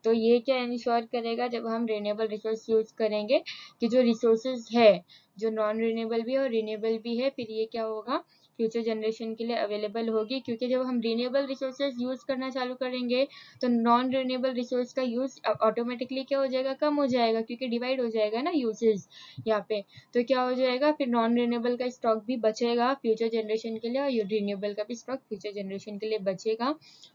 तो ये क्या इंश्योर करेगा, जब हम रिन्यूएबल रिसोर्स यूज करेंगे कि जो रिसोर्सेज है, जो नॉन रिन्यूएबल भी है और रिन्यूएबल भी है, फिर ये क्या होगा, फ्यूचर जनरेशन के लिए अवेलेबल होगी। क्योंकि जब हम रिन्यूएबल रिसोर्सेज यूज करना चालू करेंगे तो नॉन रिन्यूएबल रिसोर्स का यूज ऑटोमेटिकली क्या हो जाएगा, कम हो जाएगा, क्योंकि डिवाइड हो जाएगा ना यूसेज यहाँ पे। तो क्या हो जाएगा, फिर नॉन रिन्यूएबल का स्टॉक भी बचेगा फ्यूचर जनरेशन के लिए और रिन्यूएबल का भी स्टॉक फ्यूचर जनरेशन के लिए बचेगा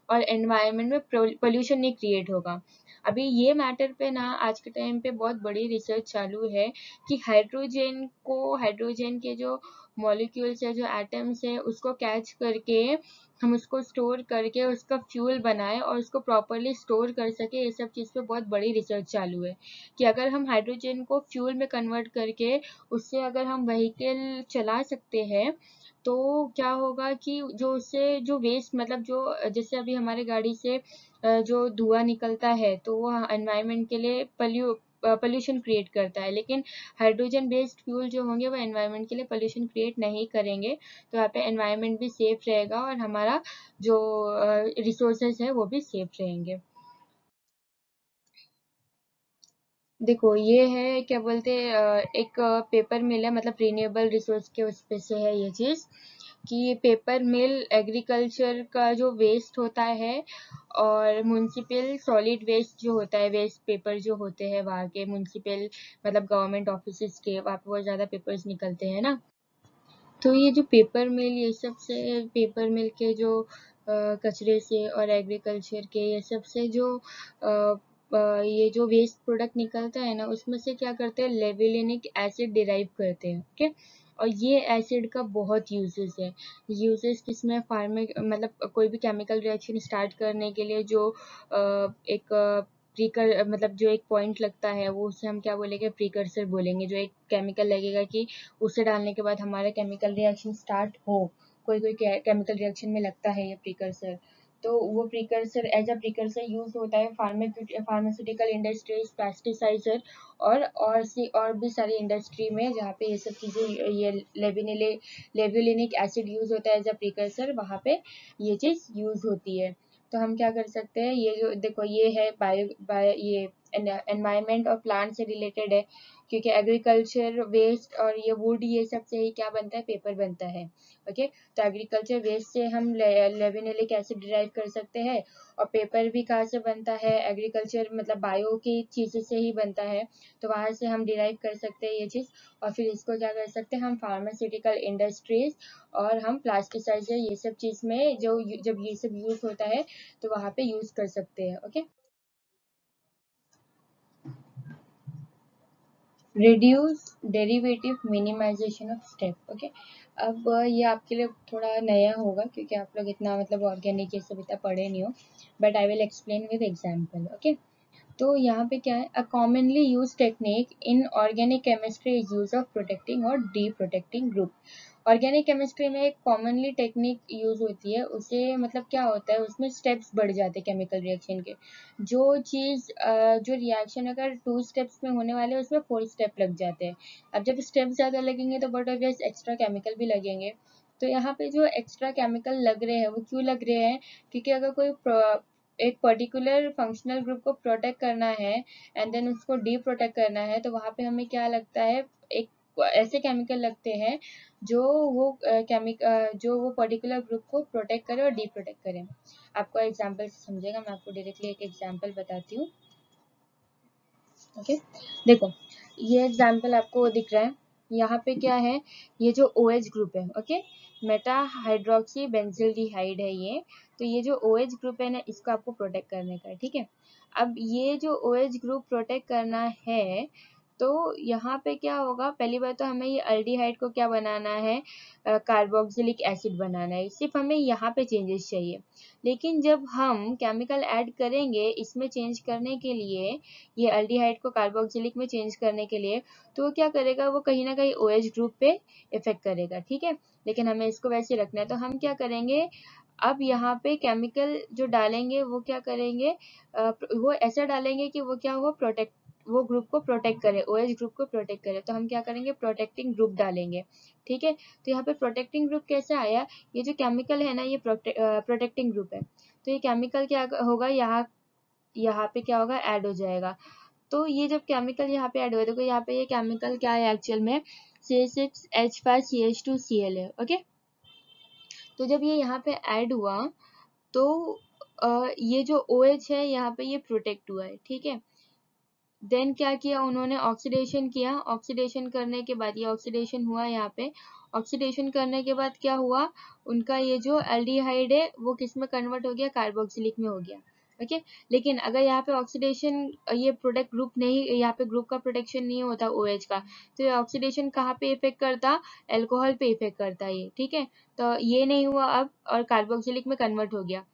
और एनवायरनमेंट में पोल्यूशन नहीं क्रिएट होगा। अभी ये मैटर पे ना आज के टाइम पे बहुत बड़ी रिसर्च चालू है कि हाइड्रोजन के जो मॉलिक्यूल्स है, जो एटम्स है, उसको कैच करके हम उसको स्टोर करके उसका फ्यूल बनाए और उसको प्रॉपरली स्टोर कर सके। ये सब चीज़ पे बहुत बड़ी रिसर्च चालू है कि अगर हम हाइड्रोजन को फ्यूल में कन्वर्ट करके उससे अगर हम व्हीकल चला सकते हैं तो क्या होगा कि जो उससे जो वेस्ट मतलब जो जैसे अभी हमारे गाड़ी से जो धुआं निकलता है तो वो एनवायरनमेंट के लिए पोल्यूशन क्रिएट करता है, लेकिन हाइड्रोजन बेस्ड फ्यूल जो होंगे वो एनवायरनमेंट के लिए पोल्यूशन क्रिएट नहीं करेंगे। तो यहाँ पे एनवायरनमेंट भी सेफ रहेगा और हमारा जो रिसोर्सेज है वो भी सेफ रहेंगे। देखो ये है क्या बोलते एक पेपर मिल है, मतलब रिन्यूएबल रिसोर्स के उस पे से है ये चीज़ कि पेपर मिल एग्रीकल्चर का जो वेस्ट होता है और म्यूनसिपल सॉलिड वेस्ट जो होता है, वेस्ट पेपर जो होते हैं वहाँ के म्यूनसिपल मतलब गवर्नमेंट ऑफिस के, वहाँ पे बहुत ज़्यादा पेपर्स निकलते हैं ना। तो ये जो पेपर मिल ये सब से, पेपर मिल के जो कचरे से और एग्रीकल्चर के ये सब से जो ये जो वेस्ट प्रोडक्ट निकलता है ना, उसमें से क्या करते हैं, लेविलिनिक एसिड डिराइव करते हैं। ओके, और ये एसिड का बहुत यूजेस है। यूजेस किसमें, फार्मिंग मतलब कोई भी केमिकल रिएक्शन स्टार्ट करने के लिए जो एक प्रीकर मतलब जो एक पॉइंट लगता है वो उसे हम क्या बोलेंगे, प्रीकर्सर बोलेंगे। जो एक केमिकल लगेगा कि उसे डालने के बाद हमारा केमिकल रिएक्शन स्टार्ट हो, कोई कोई केमिकल रिएक्शन में लगता है ये प्रीकर्सर। तो वो precursor as a precursor use होता है फार्मास्यूटिकल इंडस्ट्रीज, पेस्टिसाइजर और भी सारी इंडस्ट्री में जहाँ पे ये सब चीज़ें, ये लेविलिनिक एसिड यूज होता है एज अ प्रीकर्सर, वहाँ पे ये चीज़ यूज होती है। तो हम क्या कर सकते हैं, ये जो देखो ये है बायो ये एनवायरनमेंट और प्लांट से रिलेटेड है, क्योंकि एग्रीकल्चर वेस्ट और ये वुड ये सब से ही क्या बनता है, पेपर बनता है। ओके, तो एग्रीकल्चर वेस्ट से हम लेविनोलिक एसिड डिराइव कर सकते हैं, और पेपर भी कहाँ से बनता है, एग्रीकल्चर मतलब बायो की चीज़ों से ही बनता है, तो वहाँ से हम डिराइव कर सकते हैं ये चीज़। और फिर इसको क्या कर सकते हैं हम, फार्मास्यूटिकल इंडस्ट्रीज और हम प्लास्टिसाइजर ये सब चीज़ में जो जब ये सब यूज़ होता है तो वहाँ पे यूज़ कर सकते हैं। Okay, reduce derivative minimization of step. Okay, अब ये आपके लिए थोड़ा नया होगा क्योंकि आप लोग इतना मतलब ऑर्गेनिक ये सब इतना पढ़े नहीं हो, but I will explain with example. Okay, तो यहाँ पे क्या है, a commonly use technique in organic chemistry is use of protecting और deprotecting group. Organic chemistry में एक कॉमनली टेक्निक यूज होती है, उसे मतलब क्या होता है, उसमें स्टेप्स बढ़ जाते हैं केमिकल रिएक्शन के। जो चीज़ जो रिएक्शन अगर 2 स्टेप्स में होने वाले हैं उसमें 4 स्टेप लग जाते हैं। अब जब स्टेप ज़्यादा लगेंगे तो बट ऑब्वियस एक्स्ट्रा केमिकल भी लगेंगे। तो यहाँ पे जो एक्स्ट्रा केमिकल लग रहे हैं वो क्यों लग रहे हैं, क्योंकि अगर कोई एक पर्टिकुलर फंक्शनल ग्रुप को प्रोटेक्ट करना है एंड देन उसको डी प्रोटेक्ट करना है, तो वहाँ पे हमें क्या लगता है, एक ऐसे केमिकल लगते हैं जो जो वो पर्टिकुलर ग्रुप को प्रोटेक्ट करे और डी प्रोटेक्ट करे। आपको एग्जांपल से समझेगा, मैं आपको डायरेक्टली एक एग्जांपल बताती हूँ। ओके, देखो ये एग्जांपल आपको दिख रहा है, यहाँ पे क्या है, ये जो OH ग्रुप है, ओके, मेटा हाइड्रोक्सी बेंजिल्डिहाइड है ये। तो ये जो OH ग्रुप है ना, इसको आपको प्रोटेक्ट करने का है, ठीक है। अब ये जो OH ग्रुप प्रोटेक्ट करना है, तो यहाँ पे क्या होगा, पहली बार तो हमें ये अल्डिहाइड को क्या बनाना है, कार्बोक्सिलिक एसिड बनाना है, सिर्फ हमें यहाँ पे चेंजेस चाहिए। लेकिन जब हम केमिकल ऐड करेंगे इसमें चेंज करने के लिए, ये अल्डिहाइड को कार्बोक्सिलिक में चेंज करने के लिए, तो वो क्या करेगा, वो कहीं ना कहीं OH ग्रुप पे इफेक्ट करेगा, ठीक है। लेकिन हमें इसको वैसे रखना है, तो हम क्या करेंगे, अब यहाँ पे केमिकल जो डालेंगे वो क्या करेंगे, वो ऐसा डालेंगे कि वो क्या हो, प्रोटेक्ट, वो ग्रुप को प्रोटेक्ट करे, OH ग्रुप को प्रोटेक्ट करे। तो हम क्या करेंगे, प्रोटेक्टिंग ग्रुप डालेंगे, ठीक है। तो यहाँ पे प्रोटेक्टिंग ग्रुप कैसे आया, ये जो केमिकल है ना, ये प्रोटेक्टिंग ग्रुप है। तो ये केमिकल क्या होगा, यहाँ पे क्या होगा, ऐड हो जाएगा। तो ये जब केमिकल यहाँ पे ऐड हुआ, देखो यहाँ पे ये केमिकल क्या है एक्चुअल में, CH6H5CH2Cl है। ओके, तो जब ये यहाँ पे ऐड हुआ तो ये जो OH है यहाँ पे ये प्रोटेक्ट हुआ है, ठीक है। देन क्या किया उन्होंने, ऑक्सीडेशन किया, ऑक्सीडेशन करने के बाद ये ऑक्सीडेशन हुआ, यहाँ पे ऑक्सीडेशन करने के बाद क्या हुआ, उनका ये जो एल्डिहाइड है वो किस में कन्वर्ट हो गया, कार्बोक्सिलिक में हो गया। ओके, लेकिन अगर यहाँ पे ऑक्सीडेशन, ये प्रोडक्ट ग्रुप नहीं, यहाँ पे ग्रुप का प्रोटेक्शन नहीं होता OH का, तो ये ऑक्सीडेशन कहाँ पे इफेक्ट करता, एल्कोहल पे इफेक्ट करता ये, ठीक है। तो ये नहीं हुआ अब, और कार्बोक्सिलिक में कन्वर्ट हो गया।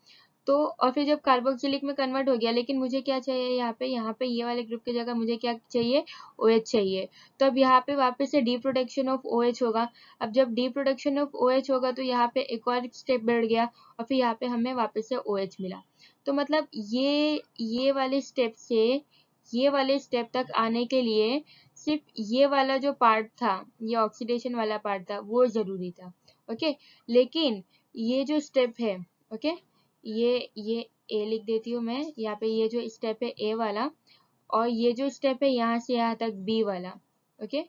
तो और फिर जब कार्बोक्सिलिक में कन्वर्ट हो गया, लेकिन मुझे क्या चाहिए, यहाँ पे ये वाले ग्रुप की जगह मुझे क्या चाहिए, OH चाहिए। तो अब यहाँ पे वापस से डी प्रोटेक्शन ऑफ OH होगा। अब जब डी प्रोटेक्शन ऑफ OH होगा तो यहाँ पे एक और स्टेप बढ़ गया, और फिर यहाँ पे हमें वापस से OH मिला। तो मतलब ये वाले स्टेप से ये वाले स्टेप तक आने के लिए सिर्फ ये वाला जो पार्ट था, ये ऑक्सीडेशन वाला पार्ट था, वो जरूरी था। ओके, लेकिन ये जो स्टेप है, ओके, ये ए लिख देती हूँ मैं यहाँ पे, ये जो स्टेप है ए वाला, और ये जो स्टेप है यहाँ से यहाँ तक बी वाला, ओके,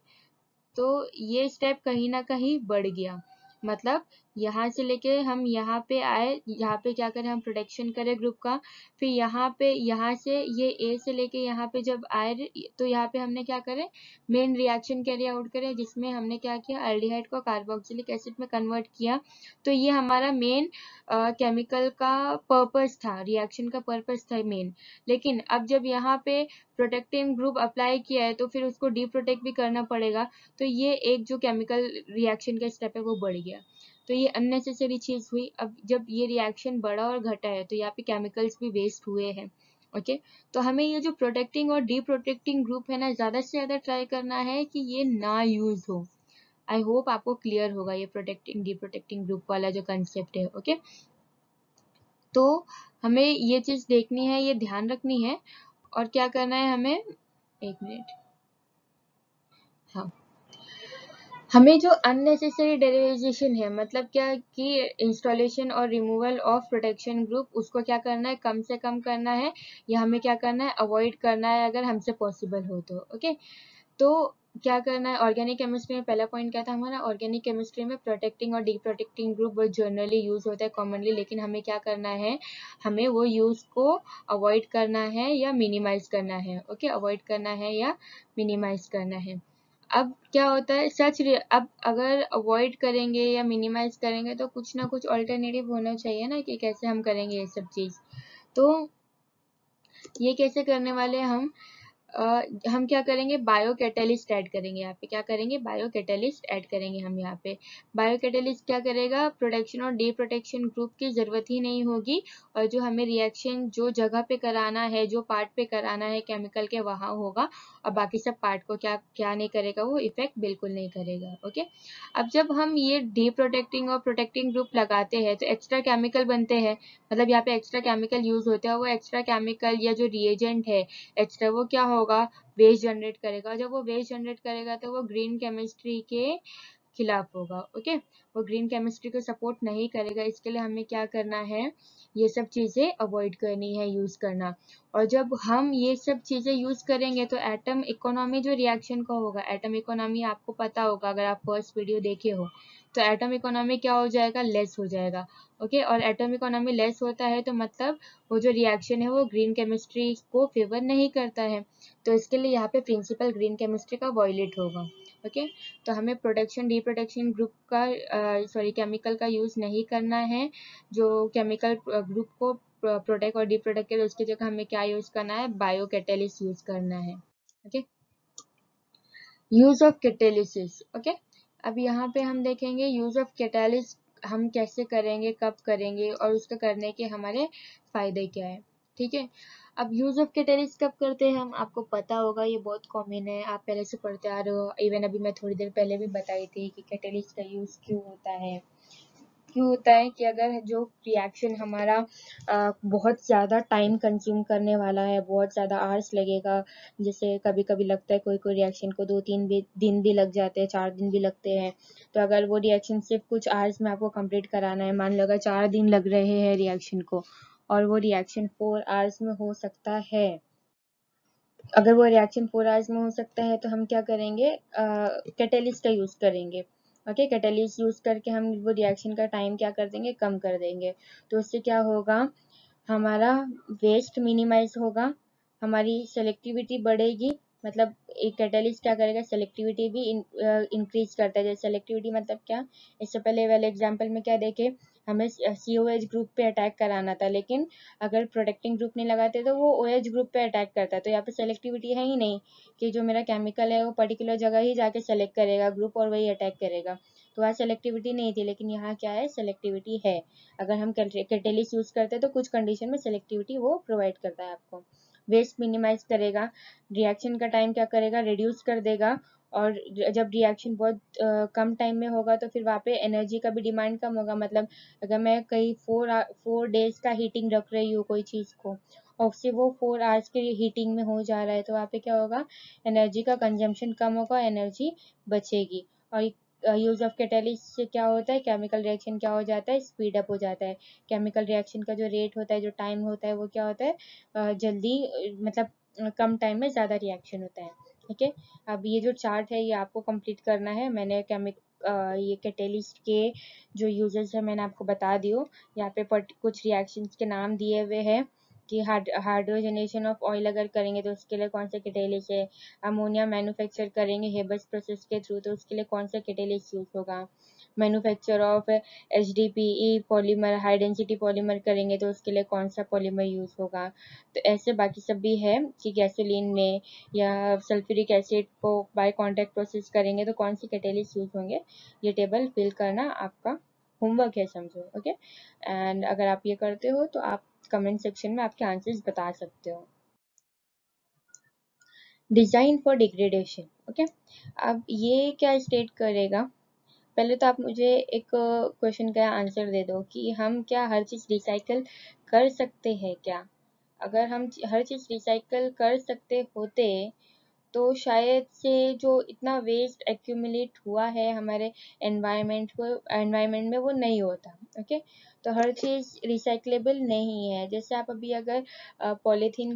तो ये स्टेप कहीं ना कहीं बढ़ गया। मतलब यहाँ से लेके हम यहाँ पे आए, यहाँ पे क्या करें, हम प्रोटेक्शन करें ग्रुप का, फिर यहाँ पे, यहाँ से ये ए से लेके यहाँ पे जब आए, तो यहाँ पे हमने क्या करें, मेन रिएक्शन कैरी आउट करें, जिसमें हमने क्या किया, एल्डिहाइड को कार्बोक्सिलिक एसिड में कन्वर्ट किया। तो ये हमारा मेन केमिकल का पर्पस था, रिएक्शन का पर्पस था मेन। लेकिन अब जब यहाँ पे प्रोटेक्टिव ग्रुप अप्लाई किया है तो फिर उसको डी प्रोटेक्ट भी करना पड़ेगा, तो ये एक जो केमिकल रिएक्शन का स्टेप है वो बढ़ गया। तो ये अननेसेसरी चीज हुई। अब जब ये रिएक्शन बढ़ा और घटा है तो यहाँ पे केमिकल्स भी वेस्ट हुए हैं। ओके, तो हमें ये जो प्रोटेक्टिंग और डी प्रोटेक्टिंग ग्रुप है ना, ज्यादा से ज्यादा ट्राई करना है कि ये ना यूज हो। आई होप आपको क्लियर होगा ये प्रोटेक्टिंग डी प्रोटेक्टिंग ग्रुप वाला जो कंसेप्ट है। ओके, तो हमें ये चीज देखनी है, ये ध्यान रखनी है। और क्या करना है हमें, एक मिनट, हाँ, हमें जो अननेसेसरी डेरिवेशन है, मतलब क्या कि इंस्टॉलेशन और रिमूवल ऑफ प्रोटेक्शन ग्रुप, उसको क्या करना है, कम से कम करना है, या हमें क्या करना है, अवॉइड करना है अगर हमसे पॉसिबल हो तो। ओके, तो क्या करना है, ऑर्गेनिक केमिस्ट्री में पहला पॉइंट क्या था हमारा, ऑर्गेनिक केमिस्ट्री में प्रोटेक्टिंग और डी प्रोटेक्टिंग ग्रुप बहुत जनरली यूज होता है कॉमनली, लेकिन हमें क्या करना है, हमें वो यूज को अवॉइड करना है या मिनिमाइज करना है। ओके, अवॉइड करना है या मिनिमाइज करना है। अब क्या होता है, अब अगर अवॉइड करेंगे या मिनिमाइज करेंगे तो कुछ ना कुछ ऑल्टरनेटिव होना चाहिए ना, कि कैसे हम करेंगे ये सब चीज। तो ये कैसे करने वाले हैं हम क्या करेंगे, बायो कैटेलिस्ट ऐड करेंगे यहाँ पे। क्या करेंगे, बायो कैटेलिस्ट ऐड करेंगे हम यहाँ पे। बायो कैटेलिस्ट क्या करेगा, प्रोटेक्शन और डी प्रोटेक्शन ग्रुप की जरूरत ही नहीं होगी, और जो हमें रिएक्शन जो जगह पे कराना है, जो पार्ट पे कराना है केमिकल के, वहां होगा, और बाकी सब पार्ट को क्या क्या नहीं करेगा, वो इफेक्ट बिल्कुल नहीं करेगा। ओके, अब जब हम ये डी प्रोटेक्टिंग और प्रोटेक्टिंग ग्रुप लगाते हैं तो एक्स्ट्रा केमिकल बनते हैं, मतलब यहाँ पे एक्स्ट्रा केमिकल यूज होते हैं, वो एक्स्ट्रा केमिकल या जो रिएजेंट है एक्स्ट्रा, वो क्या होगा, वेस्ट जनरेट करेगा। जब वो वेस्ट जनरेट करेगा तो वो ग्रीन केमिस्ट्री के खिलाफ होगा। ओके, वो ग्रीन केमिस्ट्री को सपोर्ट नहीं करेगा। इसके लिए हमें क्या करना है, ये सब चीजें अवॉइड करनी है यूज करना। और जब हम ये सब चीजें यूज करेंगे तो एटम इकोनॉमी जो रिएक्शन का होगा, एटम इकोनॉमी आपको पता होगा अगर आप फर्स्ट वीडियो देखे हो, तो एटम इकोनॉमी क्या हो जाएगा, लेस हो जाएगा। ओके, और एटम इकोनॉमी लेस होता है तो मतलब वो जो रिएक्शन है वो ग्रीन केमिस्ट्री को फेवर नहीं करता है, तो इसके लिए यहाँ पे प्रिंसिपल ग्रीन केमिस्ट्री का वॉयलेट होगा। ओके, तो हमें प्रोटेक्शन डी प्रोटेक्शन ग्रुप का केमिकल का यूज नहीं करना है, जो केमिकल ग्रुप को प्रोटेक्ट और डी प्रोटेक्ट करे, उसकी जगह हमें क्या यूज करना है, बायो कैटेलिस्ट यूज करना है। Okay, use of catalysis. Okay, अब यहाँ पे हम देखेंगे यूज ऑफ कैटेलिस्ट हम कैसे करेंगे, कब करेंगे, और उसका करने के हमारे फायदे क्या है। ठीक है, अब यूज ऑफ कैटेलिस्ट कब करते हैं हम, आपको पता होगा, ये बहुत कॉमन है, आप पहले से पढ़ते आ रहे हो। इवन अभी मैं थोड़ी देर पहले भी बताई थी कि कैटेलिस्ट का यूज क्यों होता है। क्यों होता है कि अगर जो रिएक्शन हमारा बहुत ज़्यादा टाइम कंज्यूम करने वाला है, बहुत ज़्यादा आवर्स लगेगा, जैसे कभी कभी लगता है कोई कोई रिएक्शन को 2-3 दिन भी लग जाते हैं, 4 दिन भी लगते हैं, तो अगर वो रिएक्शन सिर्फ कुछ आवर्स में आपको कंप्लीट कराना है, मान लो अगर 4 दिन लग रहे हैं रिएक्शन को, और वो रिएक्शन 4 आवर्स में हो सकता है, अगर वो रिएक्शन 4 आवर्स में हो सकता है तो हम क्या करेंगे, कैटेलिस्ट का यूज़ करेंगे। ओके, कैटेलिस्ट यूज़ करके हम वो रिएक्शन का टाइम क्या कर देंगे, कम कर देंगे। तो उससे क्या होगा, हमारा वेस्ट मिनिमाइज होगा, हमारी सेलेक्टिविटी बढ़ेगी। मतलब एक कैटेलिस्ट क्या करेगा, सेलेक्टिविटी भी इंक्रीज करता है। जैसे सेलेक्टिविटी मतलब क्या, इससे पहले वाले एग्जांपल में क्या देखे, हमें COH ग्रुप पे अटैक कराना था, लेकिन अगर प्रोटेक्टिंग ग्रुप नहीं लगाते तो वो OH ग्रुप पे अटैक करता है। तो यहाँ पे सेलेक्टिविटी है ही नहीं कि जो मेरा केमिकल है वो पर्टिकुलर जगह ही जाके सेलेक्ट करेगा ग्रुप और वही अटैक करेगा, तो वहाँ सेलेक्टिविटी नहीं थी, लेकिन यहाँ क्या है, सेलेक्टिविटी है। अगर हम कैटेलिस्ट यूज करते हैं तो कुछ कंडीशन में सेलेक्टिविटी वो प्रोवाइड करता है आपको। वेस्ट मिनिमाइज करेगा, रिएक्शन का टाइम क्या करेगा, रिड्यूस कर देगा। और जब रिएक्शन बहुत कम टाइम में होगा तो फिर वहाँ पे एनर्जी का भी डिमांड कम होगा। मतलब अगर मैं कहीं 4 डेज का हीटिंग रख रही हूँ कोई चीज़ को, और उससे वो 4 आवर्स के हीटिंग में हो जा रहा है, तो वहाँ पे क्या होगा, एनर्जी का कंजम्पशन कम होगा, एनर्जी बचेगी। और यूज ऑफ कैटेलिस्ट से क्या होता है, केमिकल रिएक्शन क्या हो जाता है, स्पीड अप हो जाता है। केमिकल रिएक्शन का जो रेट होता है, जो टाइम होता है, वो क्या होता है, जल्दी मतलब कम टाइम में ज़्यादा रिएक्शन होता है। ठीक है, अब ये जो चार्ट है ये आपको कंप्लीट करना है। मैंने ये कैटेलिस्ट के जो यूजेस है मैंने आपको बता दियो। यहाँ पे कुछ रिएक्शंस के नाम दिए हुए हैं कि हाइड्रोजनेशन ऑफ ऑयल अगर करेंगे तो उसके लिए कौन सा कैटेलिस्ट है, अमोनिया मैन्युफैक्चर करेंगे हेबस प्रोसेस के थ्रू तो उसके लिए कौन सा कैटेलिस्ट यूज होगा, manufacture of HDPE polymer high density polymer करेंगे तो उसके लिए कौन सा पॉलीमर यूज होगा। तो ऐसे बाकी सब भी है कि गैसोलीन में या सल्फ्यूरिक एसिड को बाय कॉन्टैक्ट प्रोसेस करेंगे तो कौन सी कैटेलिस्ट यूज होंगे। ये टेबल फिल करना आपका होमवर्क है, समझो। ओके, एंड अगर आप ये करते हो तो आप कमेंट सेक्शन में आपके आंसर्स बता सकते हो। Design for degradation. ओके, अब ये क्या स्टेट करेगा, पहले तो आप मुझे एक क्वेश्चन का आंसर दे दो कि हम क्या हर चीज़ रिसाइकल कर सकते हैं क्या। अगर हम हर चीज़ रिसाइकल कर सकते होते तो शायद से जो इतना वेस्ट एक्यूमुलेट हुआ है हमारे एनवायरनमेंट में वो नहीं होता। ओके, तो हर चीज़ रिसाइक्लेबल नहीं है। जैसे आप अभी अगर पॉलीथीन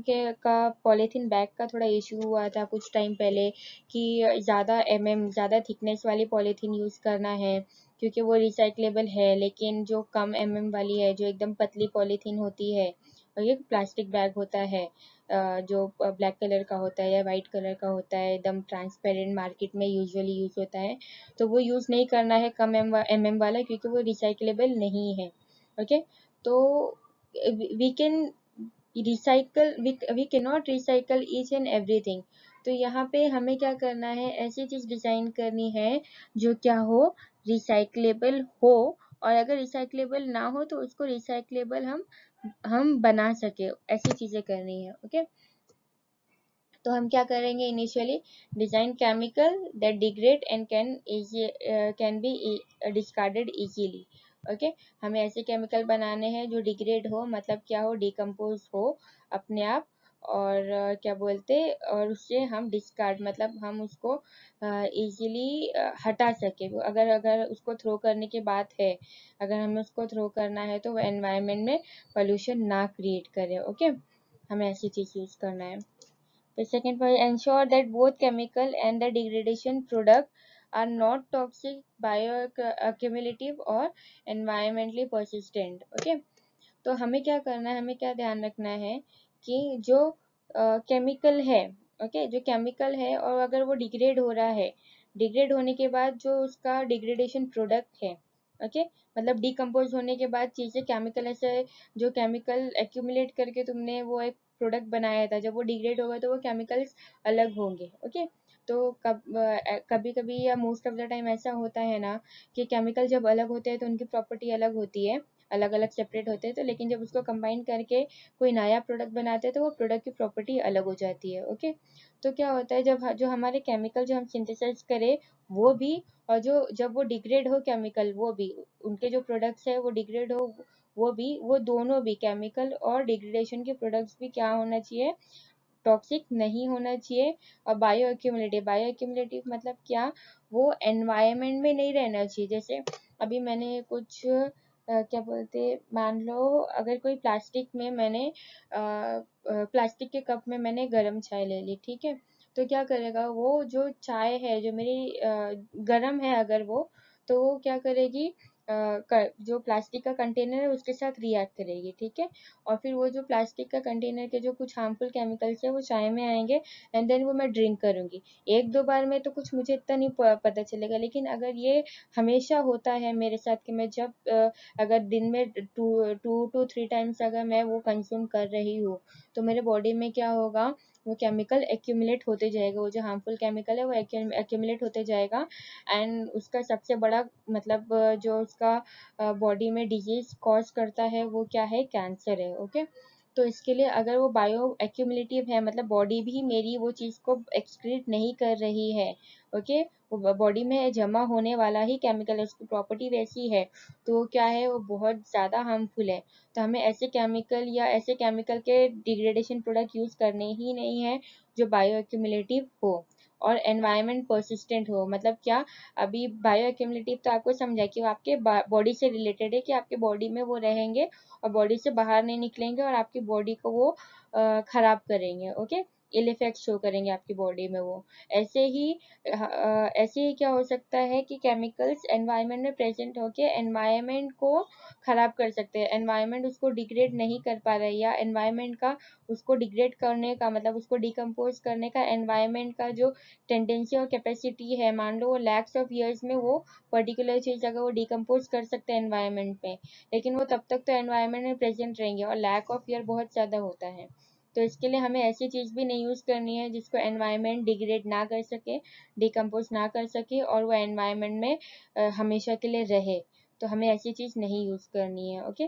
बैग का थोड़ा इशू हुआ था कुछ टाइम पहले कि ज़्यादा थिकनेस वाली पॉलीथीन यूज़ करना है क्योंकि वो रिसाइक्लेबल है, लेकिन जो कम वाली है, जो एकदम पतली पॉलीथीन होती है, और ये प्लास्टिक बैग होता है जो ब्लैक कलर का होता है या वाइट कलर का होता है, एकदम ट्रांसपेरेंट, मार्केट में यूजुअली यूज़ होता है, तो वो यूज़ नहीं करना है कम वाला, क्योंकि वो रिसाइक्लेबल नहीं है। ओके, तो we can we can not recycle each and everything. तो यहाँ पे हमें क्या करना है, ऐसी चीज़ डिज़ाइन करनी है जो क्या हो, रिसाइक्लेबल हो, और अगर रिसाइक्लेबल ना हो तो उसको रिसाइक्लेबल हम बना सके, ऐसी चीज़ें करनी है। ओके, तो हम क्या करेंगे, initially design chemical that degrade and can be discarded easily. Okay, हमें ऐसे केमिकल बनाने हैं जो डिग्रेड हो, मतलब क्या हो, डिकम्पोज हो अपने आप, और क्या बोलते, और उससे हम डिस्कार्ड मतलब हम उसको इजीली हटा सके। अगर अगर उसको थ्रो करने की बात है, अगर हमें उसको थ्रो करना है तो वो एनवायरनमेंट में पोल्यूशन ना क्रिएट करे। ओके, हमें ऐसी चीज़ यूज़ करना है। The second point, ensure that both chemical and the degradation product are not toxic, bioaccumulative और environmentally persistent. Okay, तो हमें क्या करना है, हमें क्या ध्यान रखना है कि जो केमिकल है, ओके, जो केमिकल है और अगर वो डिग्रेड हो रहा है, डिग्रेड होने के बाद जो उसका डिग्रेडेशन प्रोडक्ट है, ओके, मतलब डिकम्पोज होने के बाद चीज़ें केमिकल ऐसे, जो केमिकल एक्यूमुलेट करके तुमने वो एक प्रोडक्ट बनाया था, जब वो डिग्रेड होगा तो वो केमिकल्स अलग होंगे। ओके, तो कभी कभी या मोस्ट ऑफ द टाइम ऐसा होता है ना कि केमिकल जब अलग होते हैं तो उनकी प्रॉपर्टी अलग होती है, अलग अलग सेपरेट होते हैं, तो लेकिन जब उसको कंबाइन करके कोई नया प्रोडक्ट बनाते हैं तो वो प्रोडक्ट की प्रॉपर्टी अलग हो जाती है। ओके, तो क्या होता है, जब जो हमारे केमिकल जो हम सिंथेसाइज करें वो भी, और जो जब वो डिग्रेड हो केमिकल, वो भी, उनके जो प्रोडक्ट्स है वो डिग्रेड हो, वो भी, वो दोनों भी, केमिकल और डिग्रेडेशन के प्रोडक्ट्स भी क्या होना चाहिए, टॉक्सिक नहीं होना चाहिए। और बायो एक्यूमुलेटिव मतलब क्या, वो एनवायरनमेंट में नहीं रहना चाहिए। जैसे अभी मैंने कुछ क्या बोलते, मान लो अगर कोई प्लास्टिक में मैंने प्लास्टिक के कप में मैंने गर्म चाय ले ली, ठीक है, तो क्या करेगा, वो जो चाय है जो मेरी गर्म है अगर वो, तो वो क्या करेगी, जो प्लास्टिक का कंटेनर है उसके साथ रिएक्ट करेगी, ठीक है, और फिर वो जो प्लास्टिक का कंटेनर के जो कुछ हार्मफुल केमिकल्स है वो चाय में आएंगे, एंड देन वो मैं ड्रिंक करूंगी। एक दो बार में तो कुछ मुझे इतना नहीं पता चलेगा, लेकिन अगर ये हमेशा होता है मेरे साथ कि मैं जब अगर दिन में टू टू थ्री टाइम्स अगर मैं वो कंज्यूम कर रही हूँ, तो मेरे बॉडी में क्या होगा, वो केमिकल एक्यूमुलेट होते जाएगा, वो जो हार्मफुल केमिकल है वो एक्यूमुलेट होते जाएगा, एंड उसका सबसे बड़ा मतलब जो उसका बॉडी में डिजीज कॉज करता है वो क्या है, कैंसर है। ओके, तो इसके लिए अगर वो बायो एक्यूमुलेटिव है, मतलब बॉडी भी मेरी वो चीज़ को एक्सक्रीट नहीं कर रही है, ओके, वो बॉडी में जमा होने वाला ही केमिकल है, उसकी प्रॉपर्टी वैसी है, तो क्या है, वो बहुत ज़्यादा हार्मफुल है। तो हमें ऐसे केमिकल या ऐसे केमिकल के डिग्रेडेशन प्रोडक्ट यूज़ करने ही नहीं है जो बायो एक्यूमुलेटिव हो और एनवायरनमेंट परसिस्टेंट हो। मतलब क्या, अभी बायो एक्यूमुलेटिव तो आपको समझा कि वो आपके बॉडी से रिलेटेड है, कि आपके बॉडी में वो रहेंगे और बॉडी से बाहर नहीं निकलेंगे और आपकी बॉडी को वो खराब करेंगे। ओके, इल इफेक्ट शो करेंगे आपकी बॉडी में वो। ऐसे ही ऐसे ही क्या हो सकता है कि केमिकल्स एनवायरनमेंट में प्रेजेंट होके एनवायरनमेंट को खराब कर सकते हैं, एनवायरनमेंट उसको डिग्रेड नहीं कर पा रहा है, या एनवायरनमेंट का उसको डिग्रेड करने का मतलब उसको डिकम्पोज करने का एनवायरनमेंट का जो टेंडेंसी और कैपेसिटी है, मान लो वो लैक्स ऑफ ईयर्स में वो पर्टिकुलर चीज़ अगर वो डिकम्पोज कर सकते हैं एनवायरनमेंट में, लेकिन वो तब तक तो एनवायरनमेंट में प्रेजेंट रहेंगे और लैक ऑफ ईयर बहुत ज़्यादा होता है। तो इसके लिए हमें ऐसी चीज़ भी नहीं यूज़ करनी है जिसको एनवायरनमेंट डिग्रेड ना कर सके, डिकम्पोज ना कर सके और वो एनवायरनमेंट में हमेशा के लिए रहे, तो हमें ऐसी चीज़ नहीं यूज़ करनी है। ओके,